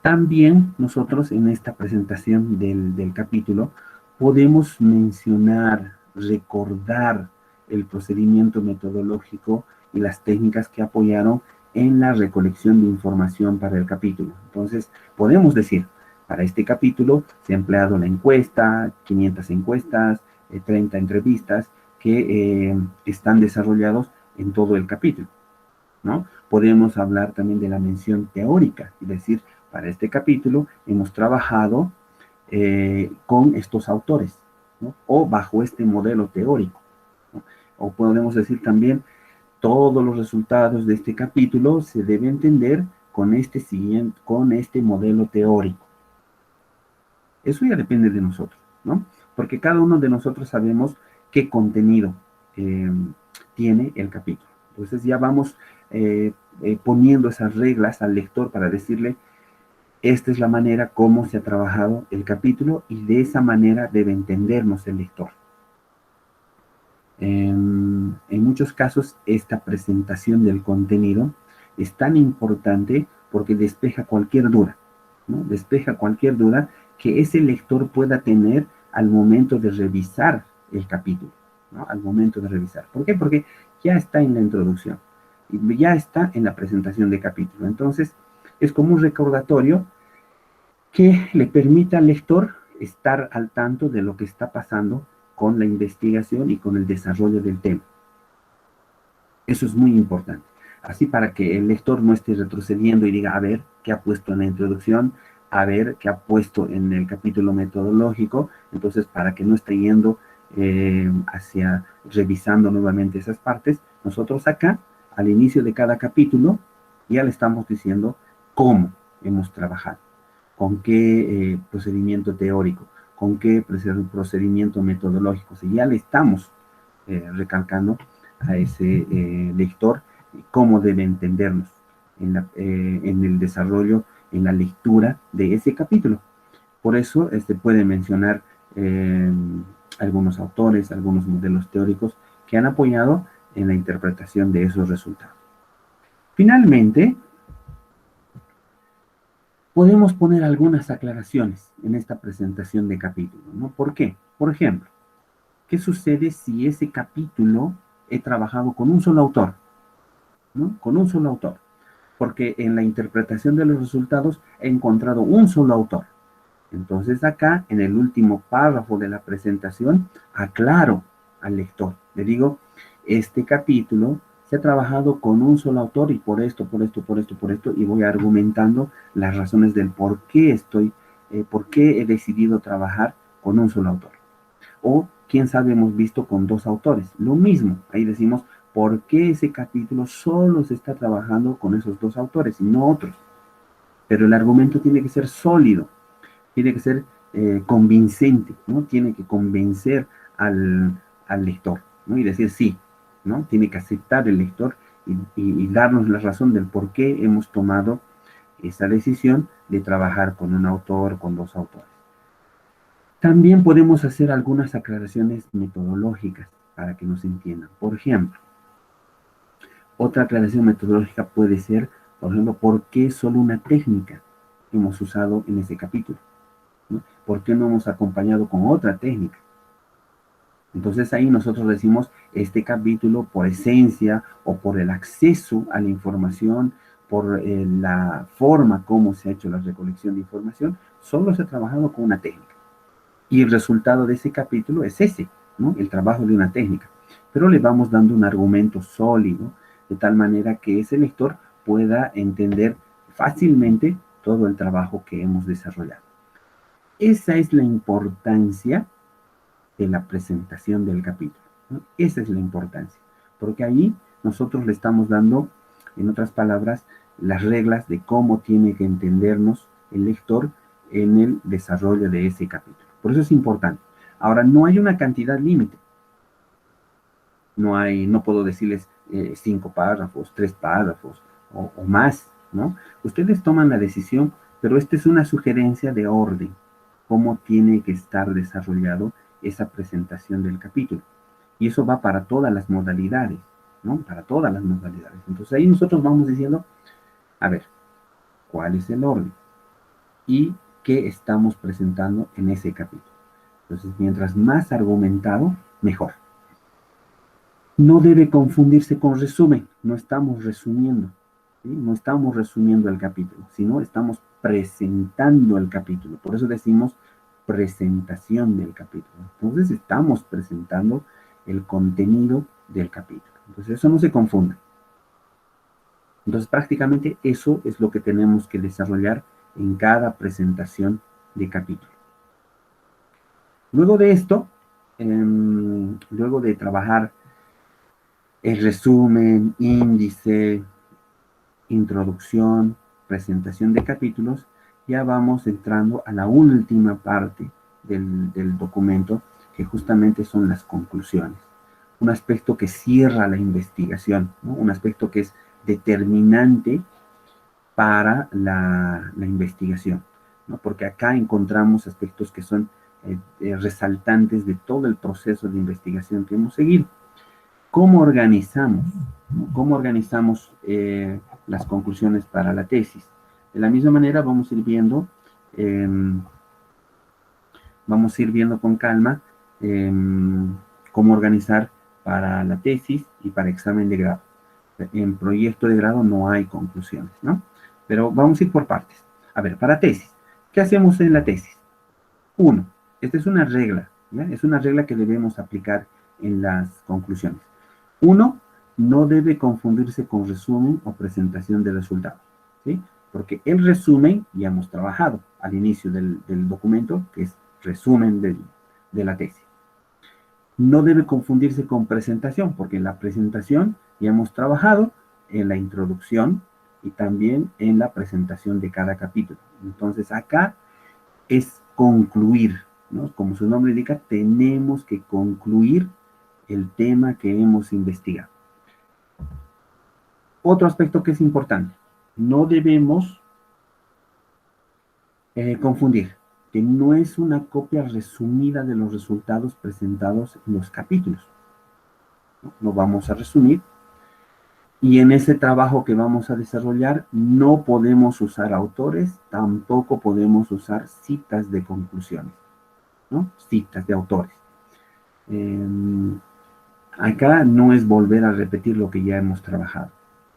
También nosotros en esta presentación del capítulo podemos mencionar, recordar el procedimiento metodológico y las técnicas que apoyaron en la recolección de información para el capítulo. Entonces, podemos decir, para este capítulo se ha empleado la encuesta, 500 encuestas, 30 entrevistas que están desarrollados en todo el capítulo, ¿no? Podemos hablar también de la mención teórica, es decir, para este capítulo hemos trabajado con estos autores, ¿no?, o bajo este modelo teórico, ¿no? O podemos decir también, todos los resultados de este capítulo se deben entender con este modelo teórico. Eso ya depende de nosotros, ¿no? Porque cada uno de nosotros sabemos qué contenido tiene el capítulo. Entonces ya vamos poniendo esas reglas al lector para decirle, esta es la manera como se ha trabajado el capítulo y de esa manera debe entendernos el lector. En muchos casos, esta presentación del contenido es tan importante porque despeja cualquier duda, ¿no? Despeja cualquier duda que ese lector pueda tener al momento de revisar el capítulo, ¿no? Al momento de revisar. ¿Por qué? Porque ya está en la introducción, ya está en la presentación de capítulo. Entonces, Es como un recordatorio que le permita al lector estar al tanto de lo que está pasando con la investigación y con el desarrollo del tema. Eso es muy importante. Así para que el lector no esté retrocediendo y diga, a ver, qué ha puesto en la introducción, a ver, qué ha puesto en el capítulo metodológico. Entonces, para que no esté yendo hacia revisando nuevamente esas partes, nosotros acá, al inicio de cada capítulo, ya le estamos diciendo cómo hemos trabajado, con qué procedimiento teórico, con qué procedimiento metodológico. Si ya le estamos recalcando a ese lector cómo debe entendernos en el desarrollo, en la lectura de ese capítulo. Por eso puede mencionar eh, algunos autores, algunos modelos teóricos que han apoyado en la interpretación de esos resultados. Finalmente, podemos poner algunas aclaraciones en esta presentación de capítulo, ¿no? ¿Por qué? Por ejemplo, ¿qué sucede si ese capítulo he trabajado con un solo autor? ¿No? Con un solo autor. Porque en la interpretación de los resultados he encontrado un solo autor. Entonces acá, en el último párrafo de la presentación, aclaro al lector. Le digo, este capítulo se ha trabajado con un solo autor y por esto, por esto, por esto, por esto, y voy argumentando las razones del por qué he decidido trabajar con un solo autor. O, quién sabe, hemos visto con dos autores. Lo mismo, ahí decimos, ¿por qué ese capítulo solo se está trabajando con esos dos autores y no otros? Pero el argumento tiene que ser sólido, tiene que ser convincente, ¿no? Tiene que convencer al lector, ¿no? Y decir sí, ¿no? Tiene que aceptar el lector y darnos la razón del por qué hemos tomado esa decisión de trabajar con un autor, con dos autores. También podemos hacer algunas aclaraciones metodológicas para que nos entiendan. Por ejemplo, otra aclaración metodológica puede ser, por ejemplo, ¿por qué solo una técnica hemos usado en ese capítulo? ¿No? ¿Por qué no hemos acompañado con otra técnica? Entonces ahí nosotros decimos, este capítulo por esencia o por el acceso a la información, por la forma como se ha hecho la recolección de información, solo se ha trabajado con una técnica. Y el resultado de ese capítulo es ese, ¿no? El trabajo de una técnica. Pero le vamos dando un argumento sólido, de tal manera que ese lector pueda entender fácilmente todo el trabajo que hemos desarrollado. Esa es la importancia de la presentación del capítulo, ¿no? Esa es la importancia, porque ahí nosotros le estamos dando, en otras palabras, las reglas de cómo tiene que entendernos el lector en el desarrollo de ese capítulo. Por eso es importante. Ahora, no hay una cantidad límite. No puedo decirles 5 párrafos, 3 párrafos o más, ¿no? Ustedes toman la decisión, pero esta es una sugerencia de orden, cómo tiene que estar desarrollado esa presentación del capítulo. Y eso va para todas las modalidades, ¿no? Para todas las modalidades. Entonces ahí nosotros vamos diciendo, a ver, ¿cuál es el orden? Y qué estamos presentando en ese capítulo. Entonces, mientras más argumentado, mejor. No debe confundirse con resumen, no estamos resumiendo, ¿sí? No estamos resumiendo el capítulo, sino estamos presentando el capítulo. Por eso decimos presentación del capítulo. Entonces estamos presentando el contenido del capítulo. Entonces eso no se confunda. Entonces prácticamente eso es lo que tenemos que desarrollar en cada presentación de capítulo. Luego de esto, luego de trabajar el resumen, índice, introducción, presentación de capítulos, ya vamos entrando a la última parte del documento, que justamente son las conclusiones. Un aspecto que cierra la investigación, ¿no? Un aspecto que es determinante para la investigación, ¿no? Porque acá encontramos aspectos que son resaltantes de todo el proceso de investigación que hemos seguido. ¿Cómo organizamos? ¿No? ¿Cómo organizamos las conclusiones para la tesis? De la misma manera eh, vamos a ir viendo con calma eh, cómo organizar para la tesis y para examen de grado. En proyecto de grado no hay conclusiones, ¿no? Pero vamos a ir por partes. A ver, para tesis, ¿qué hacemos en la tesis? Uno, esta es una regla, ¿ya? Es una regla que debemos aplicar en las conclusiones. Uno, no debe confundirse con resumen o presentación de resultados, ¿sí? Porque el resumen ya hemos trabajado al inicio del documento, que es resumen de la tesis. No debe confundirse con presentación, porque en la presentación ya hemos trabajado en la introducción y también en la presentación de cada capítulo. Entonces acá es concluir, ¿no? Como su nombre indica, tenemos que concluir el tema que hemos investigado. Otro aspecto que es importante, no debemos confundir, que no es una copia resumida de los resultados presentados en los capítulos. Lo vamos a resumir y en ese trabajo que vamos a desarrollar no podemos usar autores, tampoco podemos usar citas de conclusiones, ¿no? Citas de autores. Eh, Acá no es volver a repetir lo que ya hemos trabajado,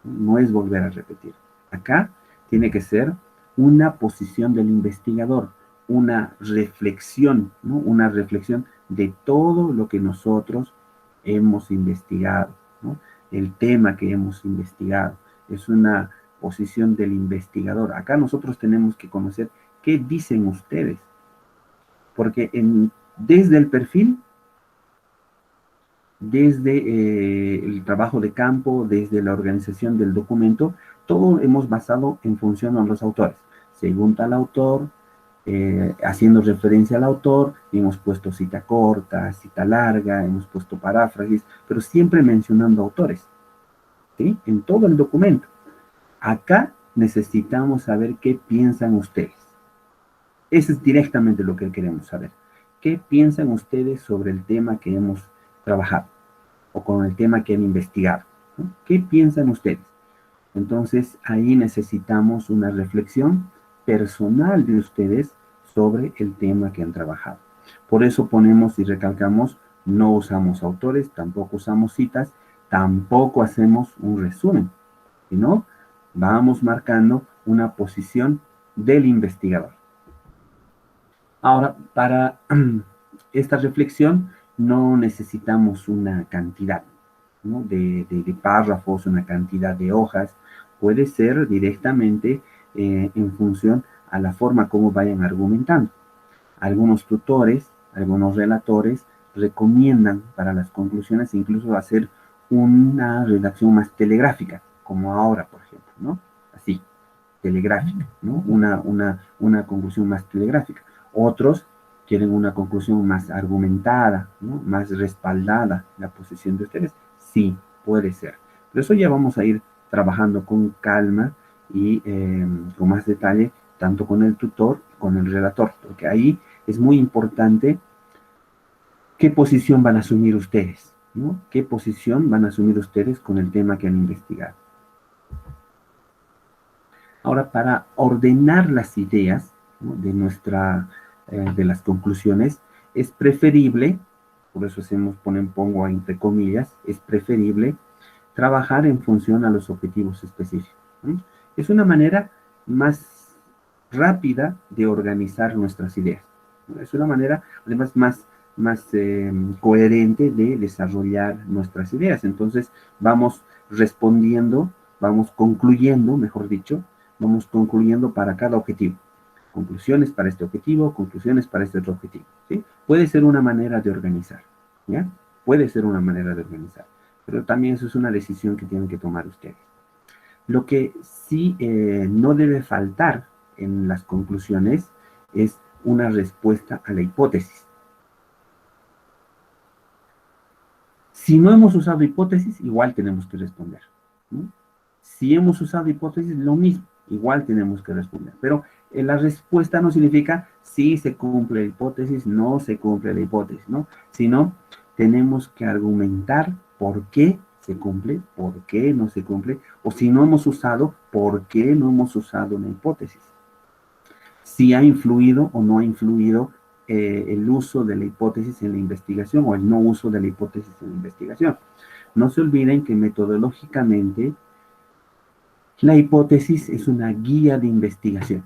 no es volver a repetir. Acá tiene que ser una posición del investigador, una reflexión, ¿no? Una reflexión de todo lo que nosotros hemos investigado, ¿no? El tema que hemos investigado. Es una posición del investigador. Acá nosotros tenemos que conocer qué dicen ustedes, porque desde el perfil desde el trabajo de campo, desde la organización del documento, todo hemos basado en función a los autores. Según tal autor, haciendo referencia al autor, hemos puesto cita corta, cita larga, hemos puesto paráfrasis, pero siempre mencionando autores, ¿sí? En todo el documento. Acá necesitamos saber qué piensan ustedes. Eso es directamente lo que queremos saber. ¿Qué piensan ustedes sobre el tema que hemos trabajado o con el tema que han investigado? ¿No? ¿Qué piensan ustedes? Entonces, ahí necesitamos una reflexión personal de ustedes sobre el tema que han trabajado. Por eso ponemos y recalcamos, no usamos autores, tampoco usamos citas, tampoco hacemos un resumen, sino vamos marcando una posición del investigador. Ahora, para esta reflexión no necesitamos una cantidad, ¿no? de párrafos, una cantidad de hojas. Puede ser directamente en función a la forma como vayan argumentando. Algunos tutores, algunos relatores recomiendan para las conclusiones incluso hacer una redacción más telegráfica, como ahora, por ejemplo, ¿no? Así, telegráfica, ¿no? Una conclusión más telegráfica. Otros quieren una conclusión más argumentada, ¿no? Más respaldada la posición de ustedes. Sí, puede ser. Pero eso ya vamos a ir trabajando con calma y con más detalle, tanto con el tutor como con el relator, porque ahí es muy importante qué posición van a asumir ustedes, ¿no? ¿Qué posición van a asumir ustedes con el tema que han investigado? Ahora, para ordenar las ideas, ¿no? De las conclusiones, es preferible, por eso pongo entre comillas, es preferible trabajar en función a los objetivos específicos, ¿no? Es una manera más rápida de organizar nuestras ideas, ¿no? Es una manera, además, más coherente de desarrollar nuestras ideas. Entonces, vamos respondiendo, vamos concluyendo, mejor dicho, vamos concluyendo para cada objetivo. Conclusiones para este objetivo, conclusiones para este otro objetivo, ¿sí? Puede ser una manera de organizar, ¿ya? Puede ser una manera de organizar, pero también eso es una decisión que tienen que tomar ustedes. Lo que sí no debe faltar en las conclusiones es una respuesta a la hipótesis. Si no hemos usado hipótesis, igual tenemos que responder, ¿no? Si hemos usado hipótesis, lo mismo, igual tenemos que responder. Pero la respuesta no significa si se cumple la hipótesis, no se cumple la hipótesis, ¿no? Sino tenemos que argumentar por qué se cumple, por qué no se cumple, o si no hemos usado, por qué no hemos usado una hipótesis. Si ha influido o no ha influido el uso de la hipótesis en la investigación o el no uso de la hipótesis en la investigación. No se olviden que metodológicamente La hipótesis es una guía de investigación,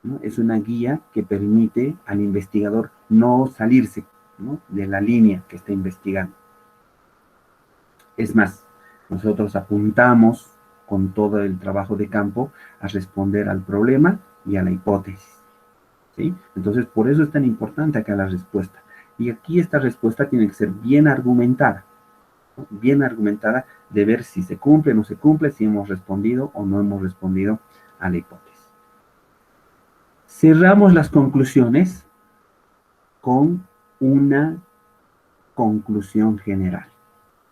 ¿no? Es una guía que permite al investigador no salirse, ¿no?, de la línea que está investigando. Es más, nosotros apuntamos con todo el trabajo de campo a responder al problema y a la hipótesis, ¿sí? Entonces, por eso es tan importante acá la respuesta. Y aquí esta respuesta tiene que ser bien argumentada, ¿no?, bien argumentada, de ver si se cumple o no se cumple, si hemos respondido o no hemos respondido a la hipótesis. Cerramos las conclusiones con una conclusión general,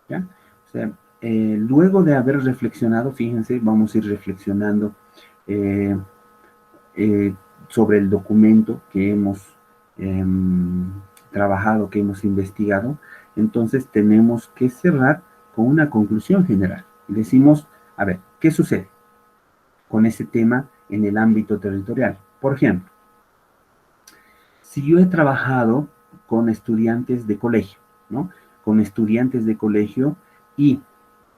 ¿ya? O sea, luego de haber reflexionado, fíjense, vamos a ir reflexionando eh, eh, sobre el documento que hemos trabajado, que hemos investigado. Entonces tenemos que cerrar con una conclusión general. Y decimos, a ver, ¿qué sucede con ese tema en el ámbito territorial? Por ejemplo, si yo he trabajado con estudiantes de colegio, ¿no? Con estudiantes de colegio, y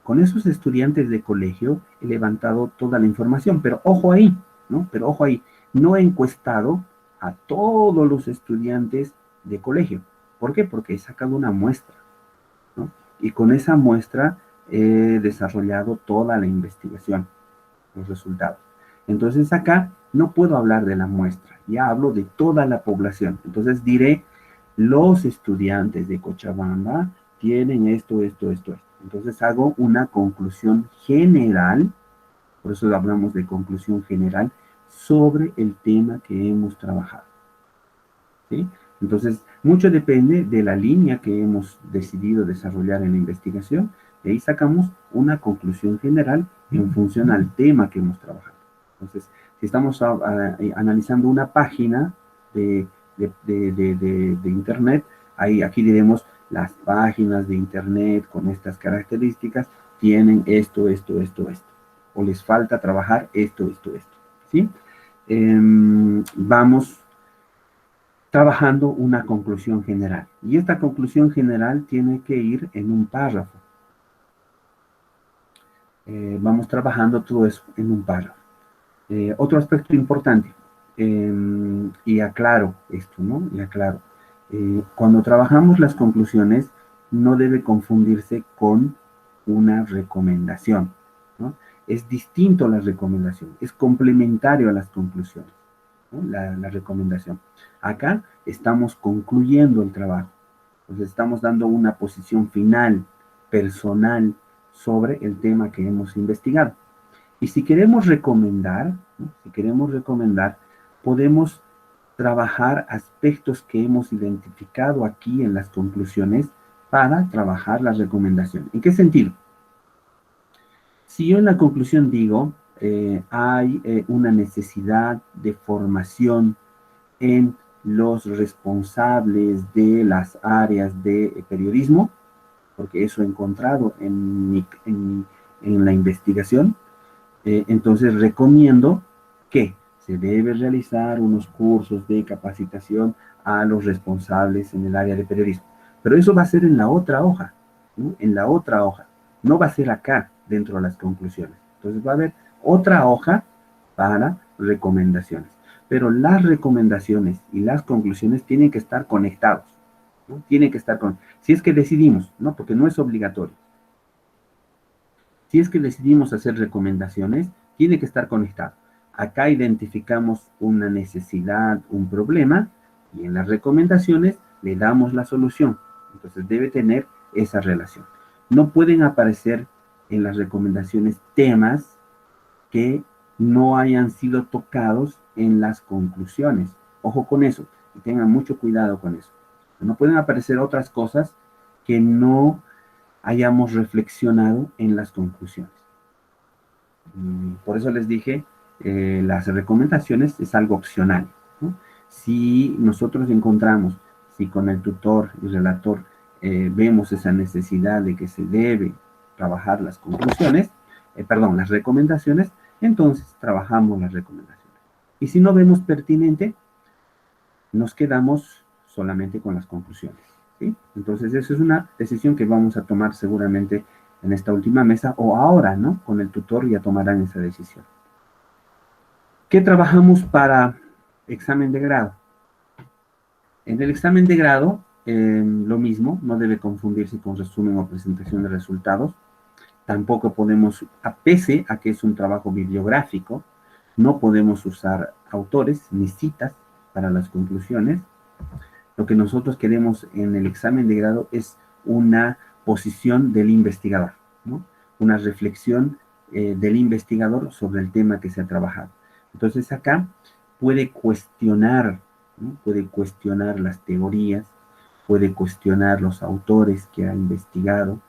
con esos estudiantes de colegio he levantado toda la información, pero ojo ahí, ¿no? Pero ojo ahí, no he encuestado a todos los estudiantes de colegio. ¿Por qué? Porque he sacado una muestra, ¿no? Y con esa muestra he desarrollado toda la investigación, los resultados. Entonces acá no puedo hablar de la muestra, ya hablo de toda la población. Entonces diré, los estudiantes de Cochabamba tienen esto, esto, esto, esto. Entonces hago una conclusión general, por eso hablamos de conclusión general, sobre el tema que hemos trabajado, ¿sí? Entonces, mucho depende de la línea que hemos decidido desarrollar en la investigación. De ahí sacamos una conclusión general en función al tema que hemos trabajado. Entonces, si estamos analizando una página de Internet, aquí diremos, las páginas de Internet con estas características tienen esto, esto, esto, esto. O les falta trabajar esto, esto, esto, ¿sí? Vamos trabajando una conclusión general. Y esta conclusión general tiene que ir en un párrafo. Vamos trabajando todo eso en un párrafo. Otro aspecto importante, y aclaro esto, ¿no? Y aclaro, cuando trabajamos las conclusiones, no debe confundirse con una recomendación, ¿no? Es distinto a la recomendación, es complementario a las conclusiones, ¿no? La recomendación. Acá estamos concluyendo el trabajo, entonces estamos dando una posición final, personal, sobre el tema que hemos investigado. Y si queremos recomendar, ¿no?, si queremos recomendar, podemos trabajar aspectos que hemos identificado aquí en las conclusiones para trabajar la recomendación. ¿En qué sentido? Si yo en la conclusión digo, hay una necesidad de formación en los responsables de las áreas de periodismo, porque eso he encontrado en la investigación, entonces recomiendo que se debe realizar unos cursos de capacitación a los responsables en el área de periodismo. Pero eso va a ser en la otra hoja, ¿no? En la otra hoja. No va a ser acá, dentro de las conclusiones. Entonces va a haber otra hoja para recomendaciones. Pero las recomendaciones y las conclusiones tienen que estar conectados, ¿no? Tienen que estar con... Si es que decidimos, ¿no? Porque no es obligatorio. Si es que decidimos hacer recomendaciones, tiene que estar conectado. Acá identificamos una necesidad, un problema, y en las recomendaciones le damos la solución. Entonces debe tener esa relación. No pueden aparecer en las recomendaciones temas que no hayan sido tocados en las conclusiones. Ojo con eso, y tengan mucho cuidado con eso. No pueden aparecer otras cosas que no hayamos reflexionado en las conclusiones. Por eso les dije, las recomendaciones es algo opcional, ¿no? Si nosotros encontramos, si con el tutor y relator vemos esa necesidad de que se debe trabajar las conclusiones, perdón, las recomendaciones, entonces trabajamos las recomendaciones. Y si no vemos pertinente, nos quedamos solamente con las conclusiones, ¿sí? Entonces, eso es una decisión que vamos a tomar seguramente en esta última mesa, o ahora, ¿no? Con el tutor ya tomarán esa decisión. ¿Qué trabajamos para examen de grado? En el examen de grado, lo mismo, no debe confundirse con resumen o presentación de resultados. Tampoco podemos, a pese a que es un trabajo bibliográfico, no podemos usar autores ni citas para las conclusiones. Lo que nosotros queremos en el examen de grado es una posición del investigador, ¿no? Una reflexión del investigador sobre el tema que se ha trabajado. Entonces acá puede cuestionar, ¿no? Puede cuestionar las teorías, puede cuestionar los autores que ha investigado,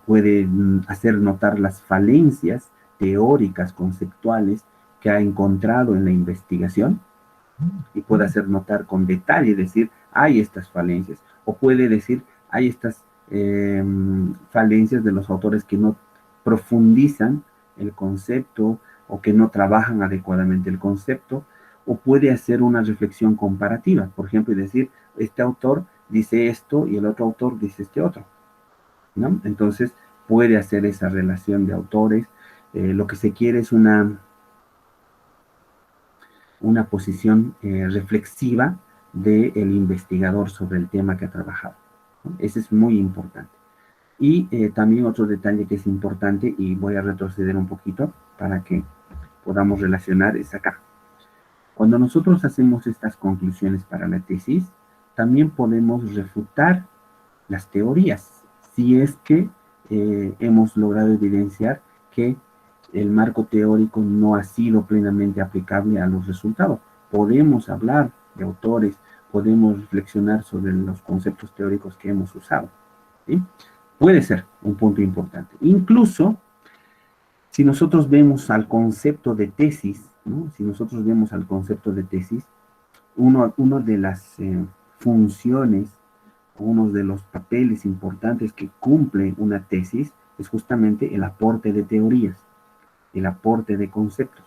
puede hacer notar las falencias teóricas, conceptuales que ha encontrado en la investigación y puede hacer notar con detalle, decir, hay estas falencias, o puede decir, hay estas falencias de los autores que no profundizan el concepto o que no trabajan adecuadamente el concepto, o puede hacer una reflexión comparativa, por ejemplo, y decir, este autor dice esto y el otro autor dice este otro, ¿no? Entonces, puede hacer esa relación de autores. Lo que se quiere es una posición reflexiva del investigador sobre el tema que ha trabajado, ¿no? Ese es muy importante. Y también otro detalle que es importante, y voy a retroceder un poquito para que podamos relacionar, es acá. Cuando nosotros hacemos estas conclusiones para la tesis, también podemos refutar las teorías, si es que hemos logrado evidenciar que el marco teórico no ha sido plenamente aplicable a los resultados. Podemos hablar de autores, podemos reflexionar sobre los conceptos teóricos que hemos usado, ¿sí? Puede ser un punto importante. Incluso, si nosotros vemos al concepto de tesis, ¿no? Si nosotros vemos al concepto de tesis, uno de las funciones, uno de los papeles importantes que cumple una tesis es justamente el aporte de teorías, el aporte de conceptos.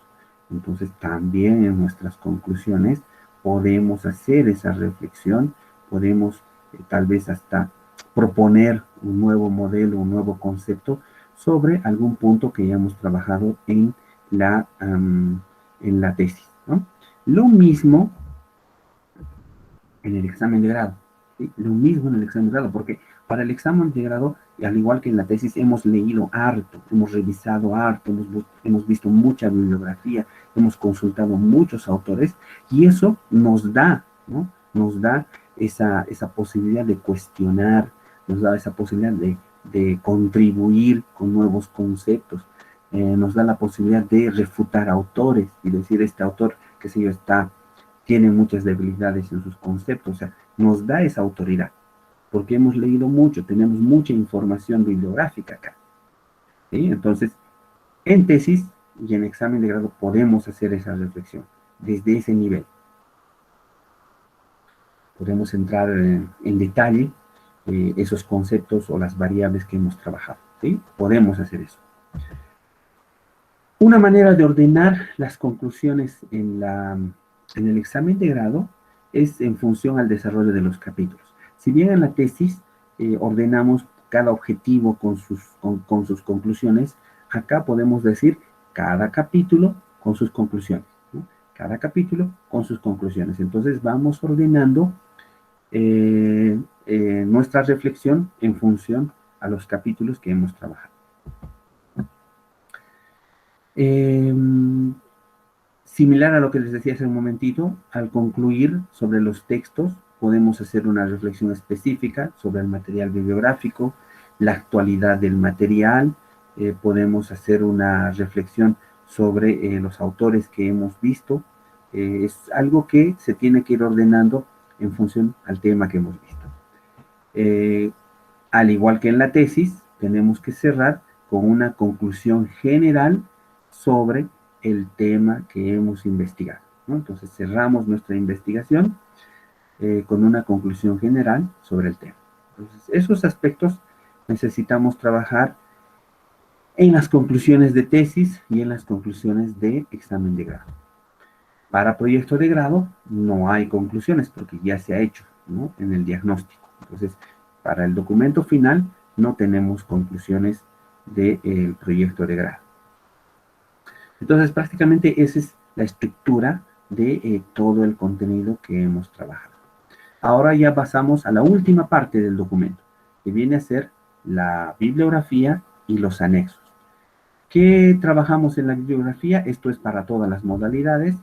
Entonces, también en nuestras conclusiones podemos hacer esa reflexión, podemos tal vez hasta proponer un nuevo modelo, un nuevo concepto sobre algún punto que ya hemos trabajado en la tesis, ¿no? Lo mismo en el examen de grado, ¿sí? Lo mismo en el examen de grado, porque para el examen de grado, al igual que en la tesis, hemos leído harto, hemos revisado harto, hemos visto mucha bibliografía, hemos consultado muchos autores, y eso nos da, ¿no? Nos da esa posibilidad de cuestionar, nos da esa posibilidad de contribuir con nuevos conceptos, nos da la posibilidad de refutar autores y decir, este autor, qué sé yo, tiene muchas debilidades en sus conceptos, o sea, nos da esa autoridad, porque hemos leído mucho, tenemos mucha información bibliográfica acá, ¿sí? Entonces, en tesis y en examen de grado podemos hacer esa reflexión desde ese nivel. Podemos entrar en detalle esos conceptos o las variables que hemos trabajado, ¿sí? Podemos hacer eso. Una manera de ordenar las conclusiones en el examen de grado es en función al desarrollo de los capítulos. Si bien en la tesis ordenamos cada objetivo con sus conclusiones, acá podemos decir cada capítulo con sus conclusiones, ¿no? Cada capítulo con sus conclusiones. Entonces vamos ordenando nuestra reflexión en función a los capítulos que hemos trabajado. Similar a lo que les decía hace un momentito, al concluir sobre los textos, podemos hacer una reflexión específica sobre el material bibliográfico, la actualidad del material, podemos hacer una reflexión sobre los autores que hemos visto. Es algo que se tiene que ir ordenando en función al tema que hemos visto. Al igual que en la tesis, tenemos que cerrar con una conclusión general sobre el tema que hemos investigado, ¿no? Entonces cerramos nuestra investigación con una conclusión general sobre el tema. Entonces, esos aspectos necesitamos trabajar en las conclusiones de tesis y en las conclusiones de examen de grado. Para proyecto de grado no hay conclusiones porque ya se ha hecho, ¿no? En el diagnóstico. Entonces, para el documento final no tenemos conclusiones del proyecto de grado. Entonces, prácticamente esa es la estructura de todo el contenido que hemos trabajado. Ahora ya pasamos a la última parte del documento, que viene a ser la bibliografía y los anexos. ¿Qué trabajamos en la bibliografía? Esto es para todas las modalidades.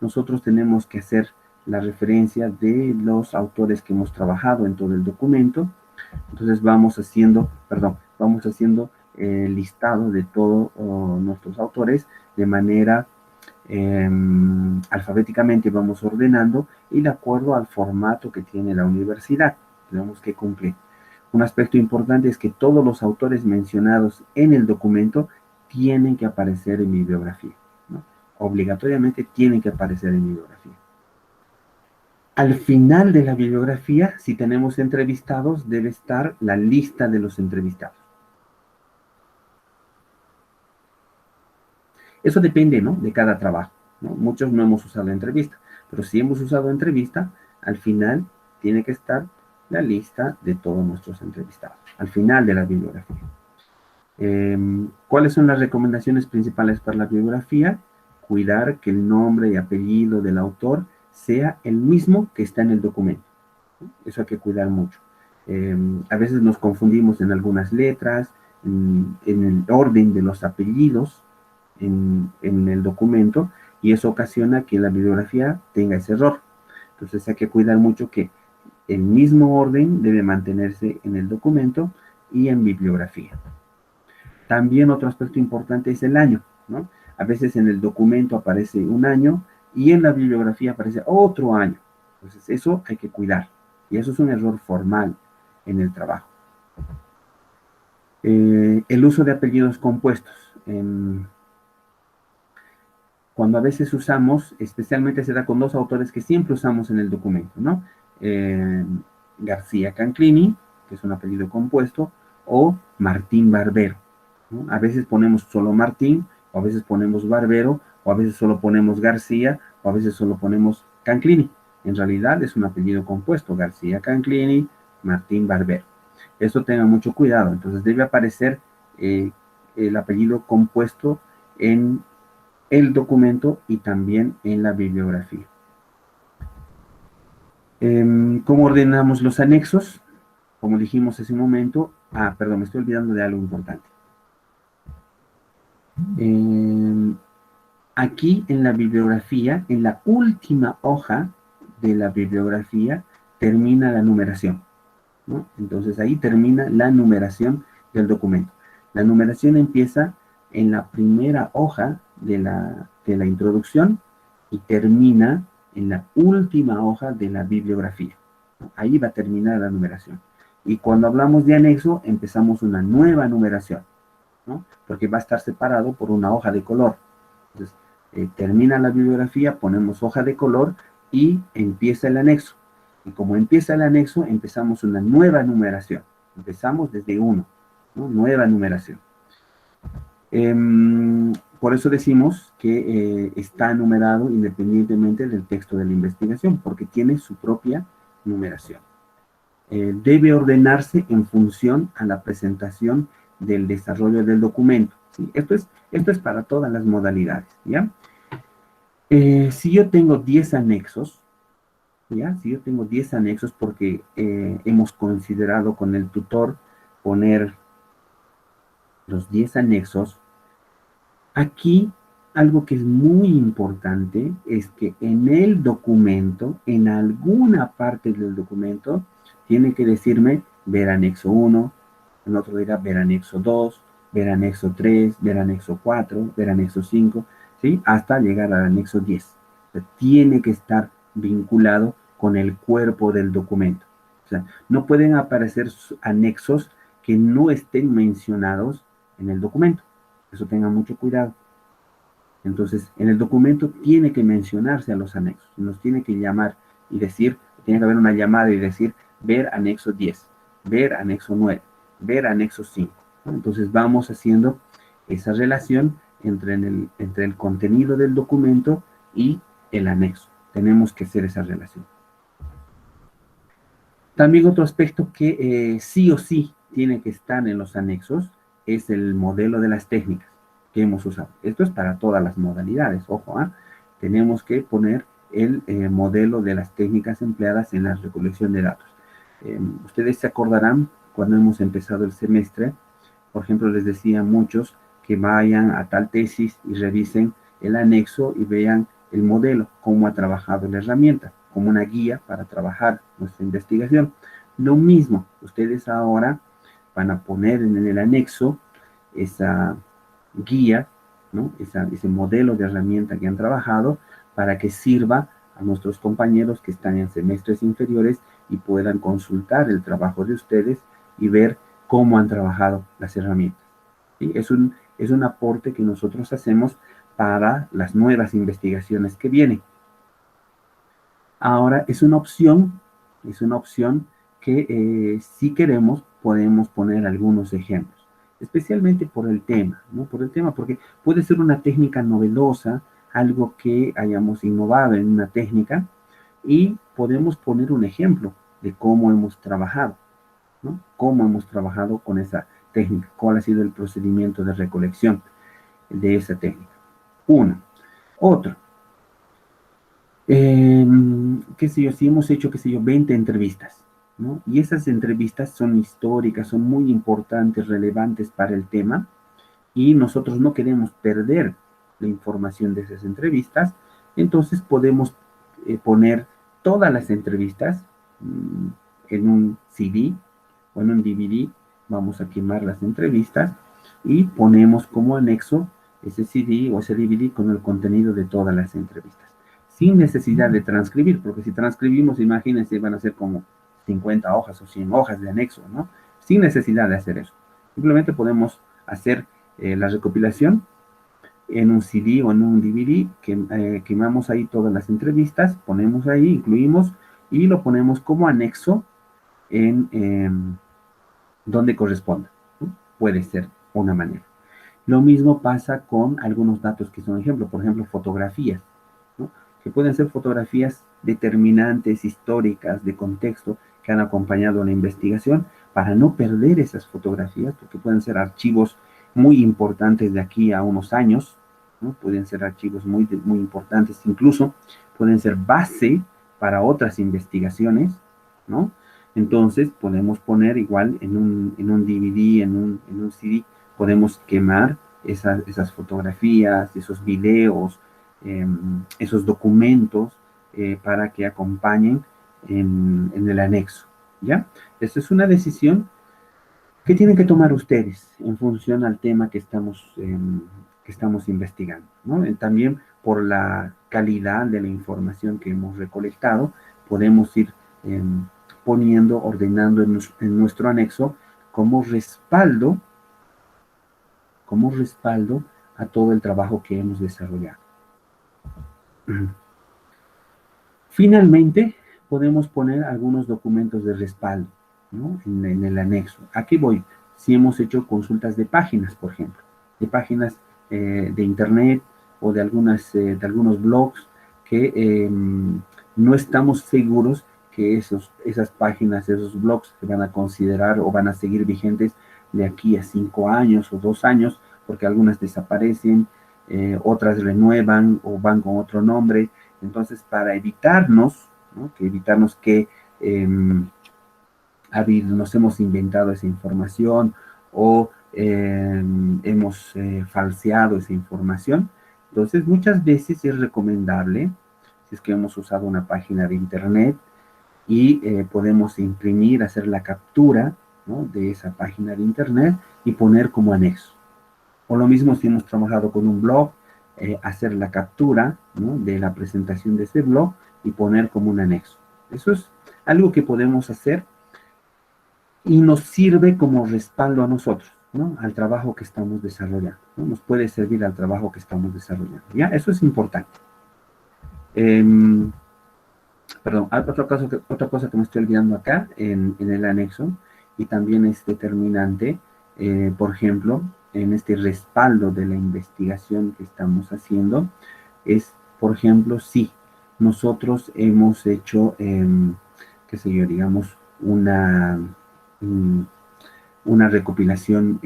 Nosotros tenemos que hacer la referencia de los autores que hemos trabajado en todo el documento. Entonces vamos haciendo listado de todos nuestros autores de manera alfabéticamente, vamos ordenando y de acuerdo al formato que tiene la universidad. Tenemos que cumplir. Un aspecto importante es que todos los autores mencionados en el documento tienen que aparecer en mi bibliografía, ¿no? Obligatoriamente tienen que aparecer en mi bibliografía. Al final de la bibliografía, si tenemos entrevistados, debe estar la lista de los entrevistados. Eso depende, ¿no?, de cada trabajo, ¿no? Muchos no hemos usado entrevista, pero si hemos usado entrevista, al final tiene que estar la lista de todos nuestros entrevistados, al final de la bibliografía. ¿Cuáles son las recomendaciones principales para la bibliografía? Cuidar que el nombre y apellido del autor sea el mismo que está en el documento. Eso hay que cuidar mucho. A veces nos confundimos en algunas letras, en el orden de los apellidos en el documento, y eso ocasiona que la bibliografía tenga ese error. Entonces hay que cuidar mucho que el mismo orden debe mantenerse en el documento y en bibliografía. También otro aspecto importante es el año, ¿no? A veces en el documento aparece un año y en la bibliografía aparece otro año. Entonces eso hay que cuidar. Y eso es un error formal en el trabajo. El uso de apellidos compuestos. Cuando a veces usamos, especialmente se da con dos autores que siempre usamos en el documento, ¿no? García Canclini, que es un apellido compuesto, o Martín Barbero, ¿no? A veces ponemos solo Martín, o a veces ponemos Barbero, o a veces solo ponemos García, o a veces solo ponemos Canclini. En realidad es un apellido compuesto, García Canclini, Martín Barbero. Eso tengan mucho cuidado. Entonces debe aparecer el apellido compuesto en el documento y también en la bibliografía. ¿Cómo ordenamos los anexos? Como dijimos hace un momento, perdón, me estoy olvidando de algo importante. Aquí en la bibliografía, en la última hoja de la bibliografía, termina la numeración, ¿no? Entonces ahí termina la numeración del documento. La numeración empieza en la primera hoja de la introducción y termina en la última hoja de la bibliografía. Ahí va a terminar la numeración. Y cuando hablamos de anexo, empezamos una nueva numeración, ¿no? Porque va a estar separado por una hoja de color. Entonces, termina la bibliografía, ponemos hoja de color y empieza el anexo. Y como empieza el anexo, empezamos una nueva numeración. Empezamos desde 1, ¿no? Nueva numeración. Por eso decimos que está numerado independientemente del texto de la investigación, porque tiene su propia numeración. Debe ordenarse en función a la presentación del desarrollo del documento, ¿sí? Esto es para todas las modalidades, ¿ya? Si yo tengo 10 anexos, ¿ya? Si yo tengo 10 anexos porque hemos considerado con el tutor poner los 10 anexos, aquí algo que es muy importante es que en el documento, en alguna parte del documento, tiene que decirme ver anexo 1, en otro dirá ver anexo 2, ver anexo 3, ver anexo 4, ver anexo 5, ¿sí? Hasta llegar al anexo 10. O sea, tiene que estar vinculado con el cuerpo del documento. O sea, no pueden aparecer anexos que no estén mencionados en el documento. Eso tengan mucho cuidado. Entonces, en el documento tiene que mencionarse a los anexos. Nos tiene que llamar y decir, tiene que haber una llamada y decir, ver anexo 10, ver anexo 9, ver anexo 5, ¿no? Entonces, vamos haciendo esa relación entre el contenido del documento y el anexo. Tenemos que hacer esa relación. También otro aspecto que sí o sí tiene que estar en los anexos es el modelo de las técnicas que hemos usado. Esto es para todas las modalidades, ojo, ¿ah? Tenemos que poner el modelo de las técnicas empleadas en la recolección de datos. Ustedes se acordarán cuando hemos empezado el semestre, por ejemplo, les decía a muchos que vayan a tal tesis y revisen el anexo y vean el modelo, cómo ha trabajado la herramienta, como una guía para trabajar nuestra investigación. Lo mismo, ustedes ahora van a poner en el anexo esa guía, ¿no? Ese modelo de herramienta que han trabajado para que sirva a nuestros compañeros que están en semestres inferiores y puedan consultar el trabajo de ustedes y ver cómo han trabajado las herramientas. ¿Sí? Es un aporte que nosotros hacemos para las nuevas investigaciones que vienen. Ahora, es una opción que si queremos podemos poner algunos ejemplos, especialmente por el tema, ¿no? Por el tema, porque puede ser una técnica novedosa, algo que hayamos innovado en una técnica y podemos poner un ejemplo de cómo hemos trabajado, ¿no? Cómo hemos trabajado con esa técnica, cuál ha sido el procedimiento de recolección de esa técnica. Uno. Otro. Qué sé yo, si hemos hecho, qué sé yo, 20 entrevistas, ¿no? Y esas entrevistas son históricas, son muy importantes, relevantes para el tema, y nosotros no queremos perder la información de esas entrevistas, entonces podemos poner todas las entrevistas en un CD o en un DVD, vamos a quemar las entrevistas y ponemos como anexo ese CD o ese DVD con el contenido de todas las entrevistas, sin necesidad de transcribir, porque si transcribimos, imagínense, van a ser como 50 hojas o 100 hojas de anexo, ¿no? Sin necesidad de hacer eso. Simplemente podemos hacer la recopilación en un CD o en un DVD, que quemamos ahí todas las entrevistas, ponemos ahí, incluimos y lo ponemos como anexo en donde corresponda, ¿no? Puede ser una manera. Lo mismo pasa con algunos datos que son ejemplos, por ejemplo, fotografías, ¿no? Que pueden ser fotografías determinantes, históricas, de contexto, que han acompañado la investigación, para no perder esas fotografías, porque pueden ser archivos muy importantes de aquí a unos años, ¿no? Pueden ser archivos muy importantes, incluso pueden ser base para otras investigaciones, ¿no? Entonces podemos poner igual en un DVD, en un CD, podemos quemar esas fotografías, esos videos, esos documentos para que acompañen en el anexo, ¿ya? Esta es una decisión que tienen que tomar ustedes en función al tema que estamos investigando, ¿no? También por la calidad de la información que hemos recolectado, podemos ir eh, poniendo, ordenando en nuestro anexo como respaldo a todo el trabajo que hemos desarrollado. Finalmente, podemos poner algunos documentos de respaldo, ¿no? En el anexo. ¿A qué voy? Si hemos hecho consultas de páginas, por ejemplo, de páginas de internet o de algunos blogs que no estamos seguros que esas páginas, esos blogs se van a considerar o van a seguir vigentes de aquí a 5 años o 2 años, porque algunas desaparecen, otras renuevan o van con otro nombre. Entonces, para evitarnos, ¿no? Que nos hemos inventado esa información o hemos falseado esa información, entonces muchas veces es recomendable, si es que hemos usado una página de internet y podemos imprimir, hacer la captura, ¿no? De esa página de internet y poner como anexo. O lo mismo si hemos trabajado con un blog, hacer la captura, ¿no? De la presentación de ese blog y poner como un anexo. Eso es algo que podemos hacer y nos sirve como respaldo a nosotros, ¿no? Al trabajo que estamos desarrollando, ¿no? Nos puede servir al trabajo que estamos desarrollando, ¿ya? Eso es importante. Perdón, otra cosa que me estoy olvidando acá en el anexo y también es determinante, por ejemplo, en este respaldo de la investigación que estamos haciendo, es, por ejemplo, si nosotros hemos hecho, qué sé yo, digamos, una recopilación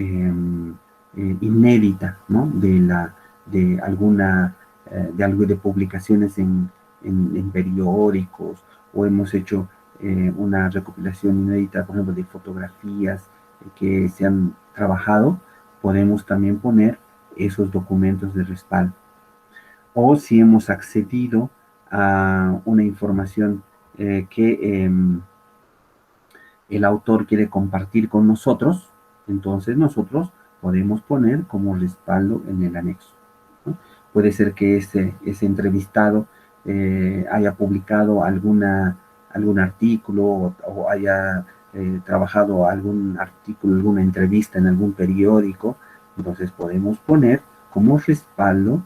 inédita, ¿no? De algo de publicaciones en periódicos, o hemos hecho una recopilación inédita, por ejemplo, de fotografías que se han trabajado, podemos también poner esos documentos de respaldo. O si hemos accedido a una información que el autor quiere compartir con nosotros, entonces nosotros podemos poner como respaldo en el anexo, ¿no? Puede ser que ese entrevistado haya publicado algún artículo o haya trabajado algún artículo, alguna entrevista en algún periódico, entonces podemos poner como respaldo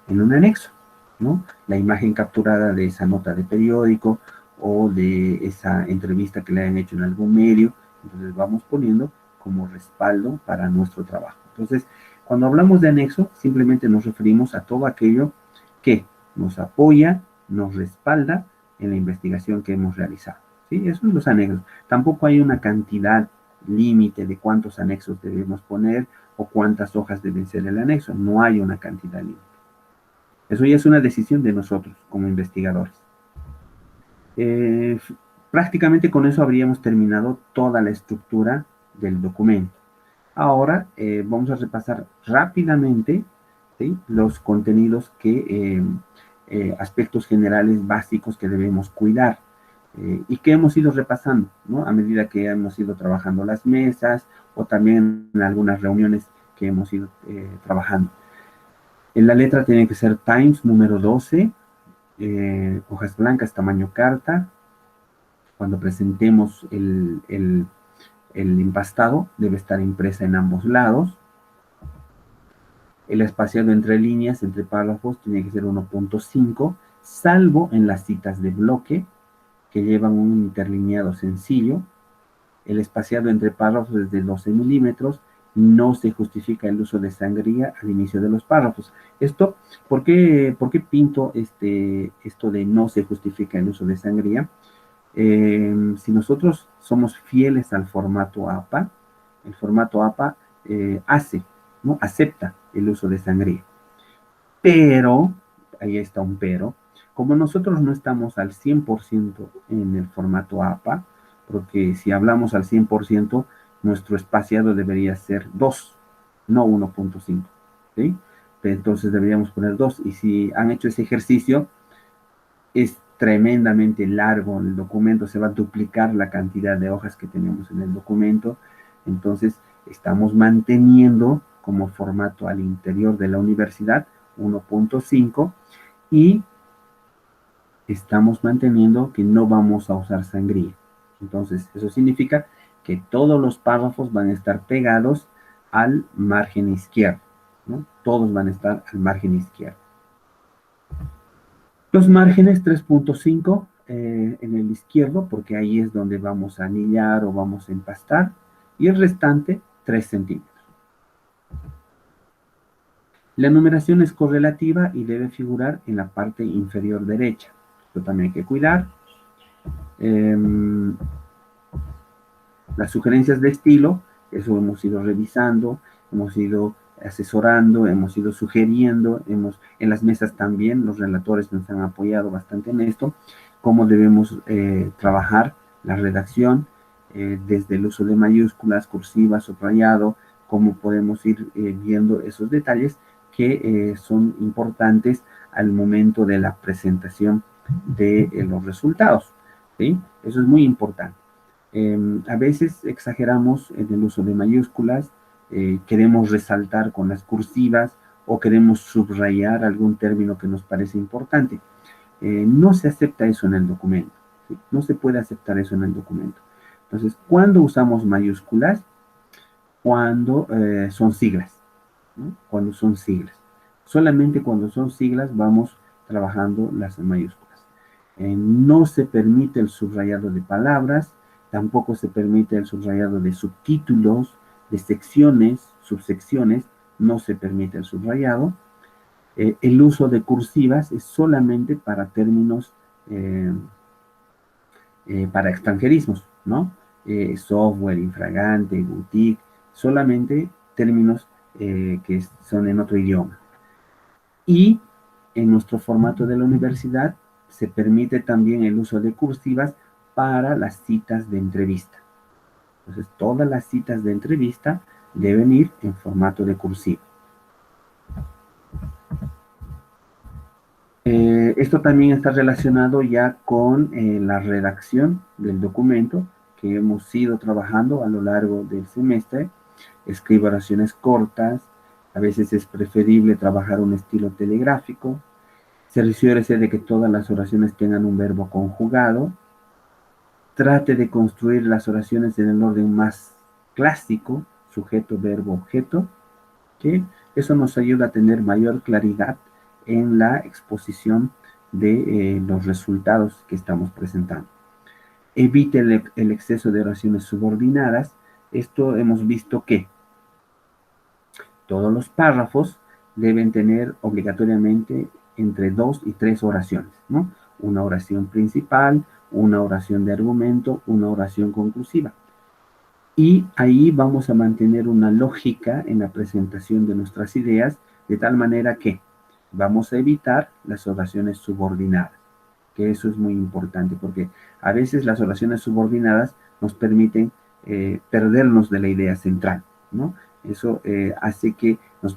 en un anexo, ¿no? La imagen capturada de esa nota de periódico o de esa entrevista que le han hecho en algún medio, entonces vamos poniendo como respaldo para nuestro trabajo. Entonces, cuando hablamos de anexo, simplemente nos referimos a todo aquello que nos apoya, nos respalda en la investigación que hemos realizado. ¿Sí? Esos son los anexos. Tampoco hay una cantidad límite de cuántos anexos debemos poner o cuántas hojas deben ser el anexo. No hay una cantidad límite. Eso ya es una decisión de nosotros como investigadores. Eh, Prácticamente con eso habríamos terminado toda la estructura del documento. Ahora vamos a repasar rápidamente, ¿sí?, los contenidos aspectos generales básicos que debemos cuidar y que hemos ido repasando, ¿no? A medida que hemos ido trabajando las mesas o también en algunas reuniones que hemos ido trabajando. En la letra tiene que ser Times número 12, hojas blancas, tamaño carta. Cuando presentemos el empastado, debe estar impresa en ambos lados. El espaciado entre líneas, entre párrafos, tiene que ser 1.5, salvo en las citas de bloque, que llevan un interlineado sencillo. El espaciado entre párrafos es de 12 milímetros. No se justifica el uso de sangría al inicio de los párrafos. Esto, ¿por qué pinto esto de no se justifica el uso de sangría? Si nosotros somos fieles al formato APA, el formato APA ¿no?, acepta el uso de sangría. Pero, ahí está un pero, como nosotros no estamos al 100% en el formato APA, porque si hablamos al 100%, nuestro espaciado debería ser 2, no 1.5, ¿sí? Entonces deberíamos poner 2, y si han hecho ese ejercicio, es tremendamente largo el documento, se va a duplicar la cantidad de hojas que tenemos en el documento, entonces estamos manteniendo como formato al interior de la universidad 1.5 y estamos manteniendo que no vamos a usar sangría. Entonces, eso significa que todos los párrafos van a estar pegados al margen izquierdo, ¿no? Todos van a estar al margen izquierdo. Los márgenes 3.5 en el izquierdo, porque ahí es donde vamos a anillar o vamos a empastar, y el restante 3 centímetros. La numeración es correlativa y debe figurar en la parte inferior derecha. Esto también hay que cuidar. Las sugerencias de estilo, eso hemos ido revisando, hemos ido asesorando, hemos ido sugiriendo, en las mesas también los relatores nos han apoyado bastante en esto, cómo debemos trabajar la redacción desde el uso de mayúsculas, cursivas, subrayado, cómo podemos ir viendo esos detalles que son importantes al momento de la presentación de los resultados, ¿sí? Eso es muy importante. A veces exageramos en el uso de mayúsculas, queremos resaltar con las cursivas o queremos subrayar algún término que nos parece importante. No se acepta eso en el documento, ¿sí? No se puede aceptar eso en el documento. Entonces, ¿cuándo usamos mayúsculas? Cuando son siglas, ¿no? Cuando son siglas. Solamente cuando son siglas vamos trabajando las mayúsculas. No se permite el subrayado de palabras, tampoco se permite el subrayado de subtítulos, de secciones, subsecciones, no se permite el subrayado. El uso de cursivas es solamente para términos, para extranjerismos, ¿no? software, infragante, boutique, solamente términos que son en otro idioma. Y en nuestro formato de la universidad se permite también el uso de cursivas para las citas de entrevista. Entonces, todas las citas de entrevista deben ir en formato de cursiva. Esto también está relacionado ya con la redacción del documento que hemos ido trabajando a lo largo del semestre. Escribo oraciones cortas, a veces es preferible trabajar un estilo telegráfico. Cerciórese de que todas las oraciones tengan un verbo conjugado. Trate de construir las oraciones en el orden más clásico, sujeto, verbo, objeto, que eso nos ayuda a tener mayor claridad en la exposición de los resultados que estamos presentando. Evite el exceso de oraciones subordinadas. Esto hemos visto que todos los párrafos deben tener obligatoriamente entre 2 y 3 oraciones, ¿no? Una oración principal, una oración de argumento, una oración conclusiva. Y ahí vamos a mantener una lógica en la presentación de nuestras ideas, de tal manera que vamos a evitar las oraciones subordinadas, que eso es muy importante, porque a veces las oraciones subordinadas nos permiten perdernos de la idea central, ¿no? Eso hace que nos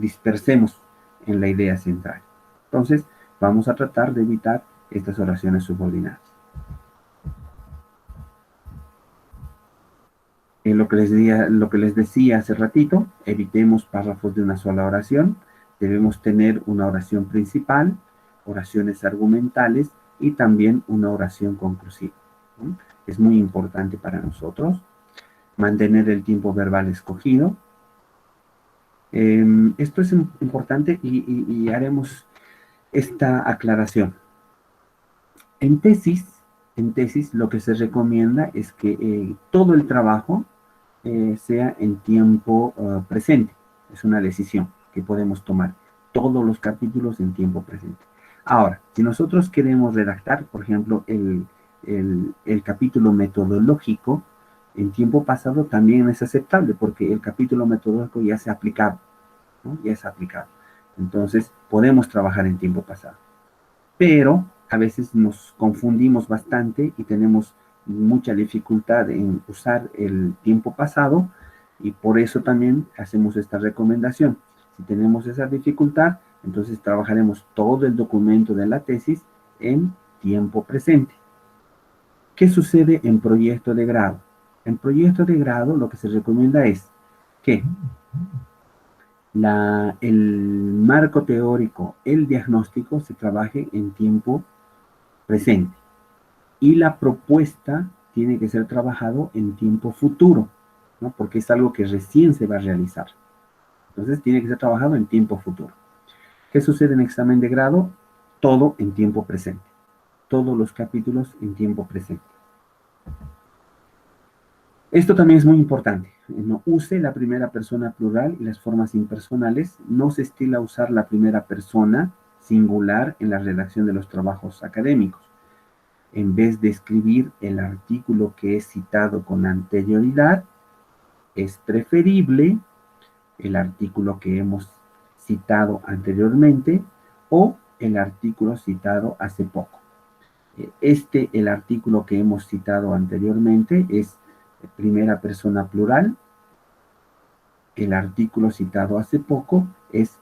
dispersemos en la idea central. Entonces, vamos a tratar de evitar estas oraciones subordinadas. Lo que les decía hace ratito, evitemos párrafos de una sola oración. Debemos tener una oración principal, oraciones argumentales y también una oración conclusiva, ¿no? Es muy importante para nosotros mantener el tiempo verbal escogido. Esto es importante y haremos esta aclaración. En tesis, lo que se recomienda es que todo el trabajo sea en tiempo presente. Es una decisión que podemos tomar. Todos los capítulos en tiempo presente. Ahora, si nosotros queremos redactar, por ejemplo, el capítulo metodológico, en tiempo pasado también es aceptable porque el capítulo metodológico ya se ha aplicado, ¿no? Ya es aplicado. Entonces, podemos trabajar en tiempo pasado. Pero a veces nos confundimos bastante y tenemos mucha dificultad en usar el tiempo pasado y por eso también hacemos esta recomendación. Si tenemos esa dificultad, entonces trabajaremos todo el documento de la tesis en tiempo presente. ¿Qué sucede en proyecto de grado? En proyecto de grado lo que se recomienda es que el marco teórico, el diagnóstico, se trabaje en tiempo presente. Y la propuesta tiene que ser trabajado en tiempo futuro, ¿no? Porque es algo que recién se va a realizar. Entonces tiene que ser trabajado en tiempo futuro. ¿Qué sucede en examen de grado? Todo en tiempo presente. Todos los capítulos en tiempo presente. Esto también es muy importante. No use la primera persona plural y las formas impersonales. No se estila usar la primera persona singular en la redacción de los trabajos académicos. En vez de escribir el artículo que es citado con anterioridad, es preferible el artículo que hemos citado anteriormente o el artículo citado hace poco. El artículo que hemos citado anteriormente es primera persona plural. El artículo citado hace poco es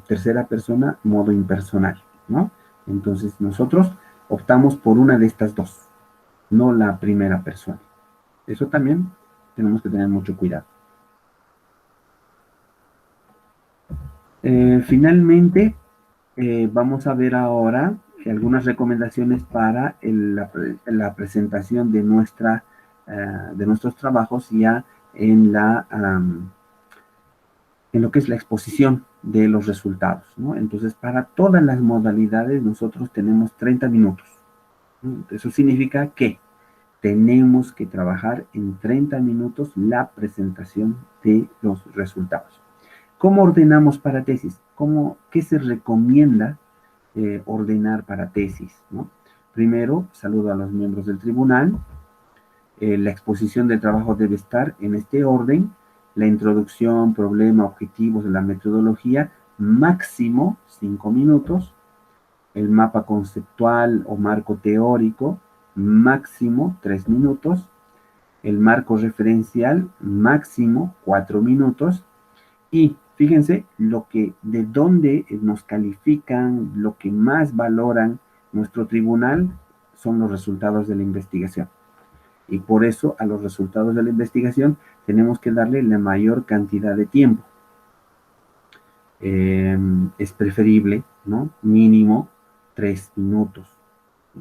tercera persona, modo impersonal, ¿no? Entonces nosotros optamos por una de estas dos, no la primera persona. Eso también tenemos que tener mucho cuidado. Finalmente, vamos a ver ahora algunas recomendaciones para la presentación de nuestros trabajos ya en lo que es la exposición de los resultados, ¿no? Entonces, para todas las modalidades nosotros tenemos 30 minutos, ¿no? Eso significa que tenemos que trabajar en 30 minutos la presentación de los resultados. ¿Cómo ordenamos para tesis? ¿Qué se recomienda ordenar para tesis, ¿no? Primero, saludo a los miembros del tribunal. La exposición del trabajo debe estar en este orden: la introducción, problema, objetivos de la metodología, máximo 5 minutos; el mapa conceptual o marco teórico, máximo 3 minutos; el marco referencial, máximo 4 minutos. Y fíjense, de dónde nos califican, lo que más valoran nuestro tribunal son los resultados de la investigación. Y por eso a los resultados de la investigación tenemos que darle la mayor cantidad de tiempo. Es preferible, ¿no? Mínimo 3 minutos,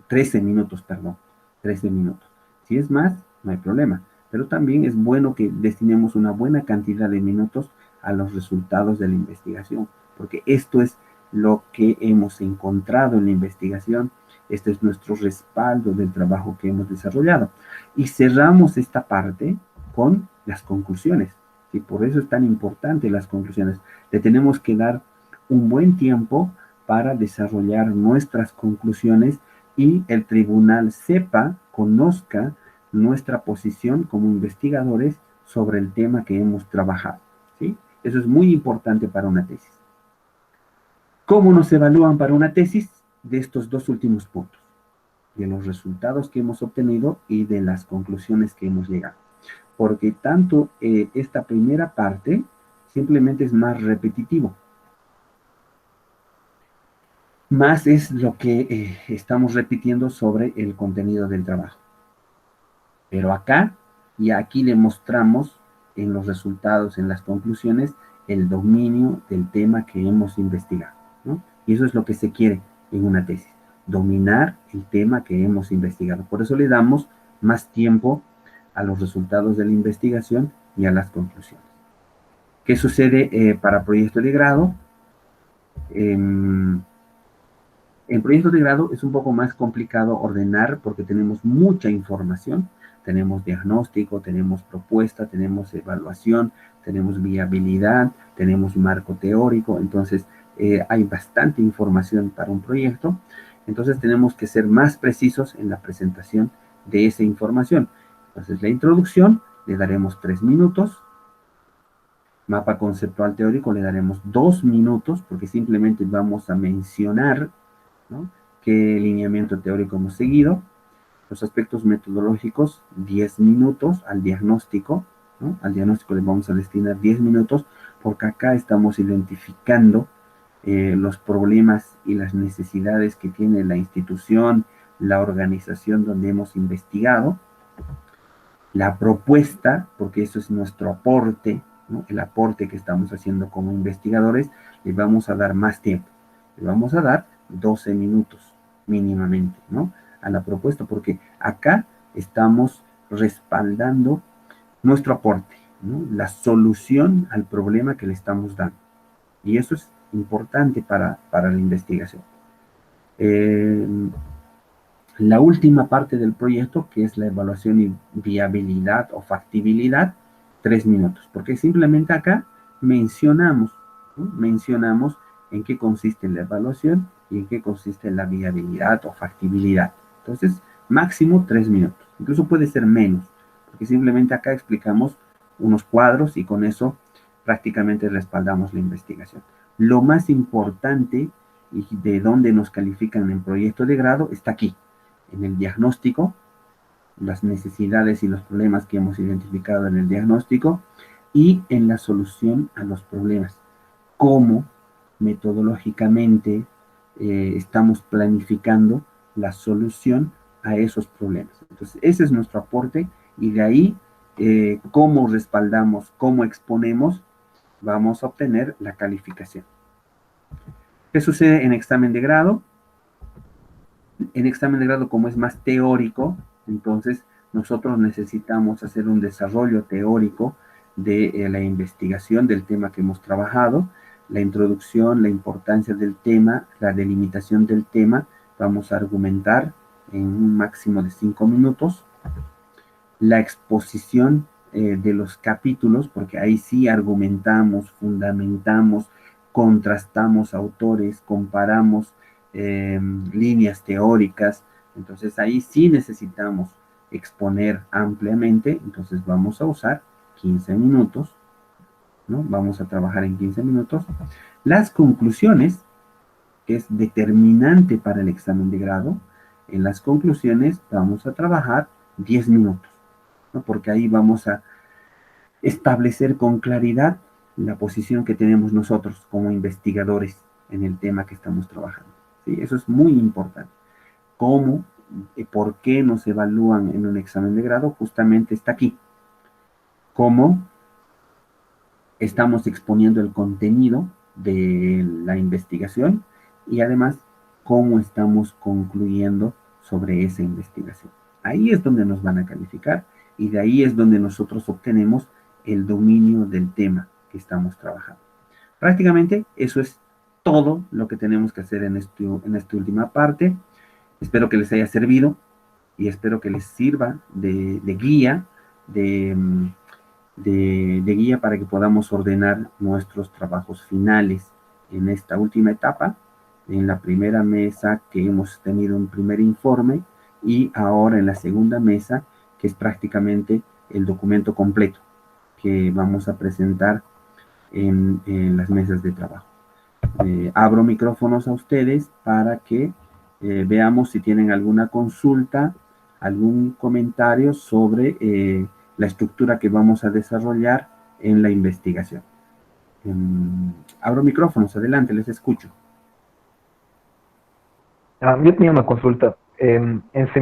13 minutos, perdón, 13 minutos. Si es más, no hay problema. Pero también es bueno que destinemos una buena cantidad de minutos a los resultados de la investigación, porque esto es lo que hemos encontrado en la investigación. Este es nuestro respaldo del trabajo que hemos desarrollado. Y cerramos esta parte con las conclusiones. Y por eso es tan importante las conclusiones. Le tenemos que dar un buen tiempo para desarrollar nuestras conclusiones y el tribunal sepa, conozca nuestra posición como investigadores sobre el tema que hemos trabajado, ¿sí? Eso es muy importante para una tesis. ¿Cómo nos evalúan para una tesis? De estos dos últimos puntos, de los resultados que hemos obtenido y de las conclusiones que hemos llegado. Porque tanto esta primera parte simplemente es más repetitivo. Más es lo que estamos repitiendo sobre el contenido del trabajo. Pero acá y aquí le mostramos en los resultados, en las conclusiones, el dominio del tema que hemos investigado, ¿no? Y eso es lo que se quiere en una tesis, dominar el tema que hemos investigado. Por eso le damos más tiempo a los resultados de la investigación y a las conclusiones. ¿Qué sucede para proyectos de grado? En proyectos de grado es un poco más complicado ordenar porque tenemos mucha información. Tenemos diagnóstico, tenemos propuesta, tenemos evaluación, tenemos viabilidad, tenemos marco teórico. Entonces, hay bastante información para un proyecto. Entonces, tenemos que ser más precisos en la presentación de esa información. Entonces, la introducción le daremos 3 minutos. Mapa conceptual teórico le daremos 2 minutos porque simplemente vamos a mencionar, ¿no?, qué lineamiento teórico hemos seguido. Los aspectos metodológicos, 10 minutos al diagnóstico, ¿no? Al diagnóstico le vamos a destinar 10 minutos porque acá estamos identificando los problemas y las necesidades que tiene la institución, la organización donde hemos investigado. La propuesta, porque eso es nuestro aporte, ¿no?, el aporte que estamos haciendo como investigadores, le vamos a dar más tiempo. Le vamos a dar 12 minutos mínimamente, ¿no?, a la propuesta, porque acá estamos respaldando nuestro aporte, ¿no?, la solución al problema que le estamos dando. Y eso es importante para la investigación. La última parte del proyecto, que es la evaluación y viabilidad o factibilidad, 3 minutos, porque simplemente acá mencionamos, ¿no?, mencionamos en qué consiste la evaluación y en qué consiste la viabilidad o factibilidad. Entonces, máximo 3 minutos. Incluso puede ser menos, porque simplemente acá explicamos unos cuadros y con eso prácticamente respaldamos la investigación. Lo más importante y de dónde nos califican en proyecto de grado está aquí, en el diagnóstico, las necesidades y los problemas que hemos identificado en el diagnóstico y en la solución a los problemas. Cómo metodológicamente estamos planificando la solución a esos problemas. Entonces, ese es nuestro aporte y de ahí, cómo respaldamos, cómo exponemos, vamos a obtener la calificación. ¿Qué sucede en examen de grado? En examen de grado, como es más teórico, entonces nosotros necesitamos hacer un desarrollo teórico de la investigación del tema que hemos trabajado, la introducción, la importancia del tema, la delimitación del tema. Vamos a argumentar en un máximo de 5 minutos. La exposición de los capítulos, porque ahí sí argumentamos, fundamentamos, contrastamos autores, comparamos líneas teóricas. Entonces ahí sí necesitamos exponer ampliamente, entonces vamos a usar 15 minutos, ¿no? Vamos a trabajar en 15 minutos. Las conclusiones, que es determinante para el examen de grado, en las conclusiones vamos a trabajar 10 minutos, ¿no? Porque ahí vamos a establecer con claridad la posición que tenemos nosotros como investigadores en el tema que estamos trabajando. ¿Sí? Eso es muy importante. ¿Cómo y por qué nos evalúan en un examen de grado? Justamente está aquí. ¿Cómo estamos exponiendo el contenido de la investigación y además cómo estamos concluyendo sobre esa investigación? Ahí es donde nos van a calificar y de ahí es donde nosotros obtenemos el dominio del tema que estamos trabajando. Prácticamente eso es todo lo que tenemos que hacer en esta última parte. Espero que les haya servido y espero que les sirva de guía, de, de guía para que podamos ordenar nuestros trabajos finales en esta última etapa, en la primera mesa que hemos tenido un primer informe y ahora en la segunda mesa que es prácticamente el documento completo que vamos a presentar en las mesas de trabajo. Abro micrófonos a ustedes para que veamos si tienen alguna consulta, algún comentario sobre la estructura que vamos a desarrollar en la investigación. Abro micrófonos, adelante, les escucho. Yo tenía una consulta. En seminario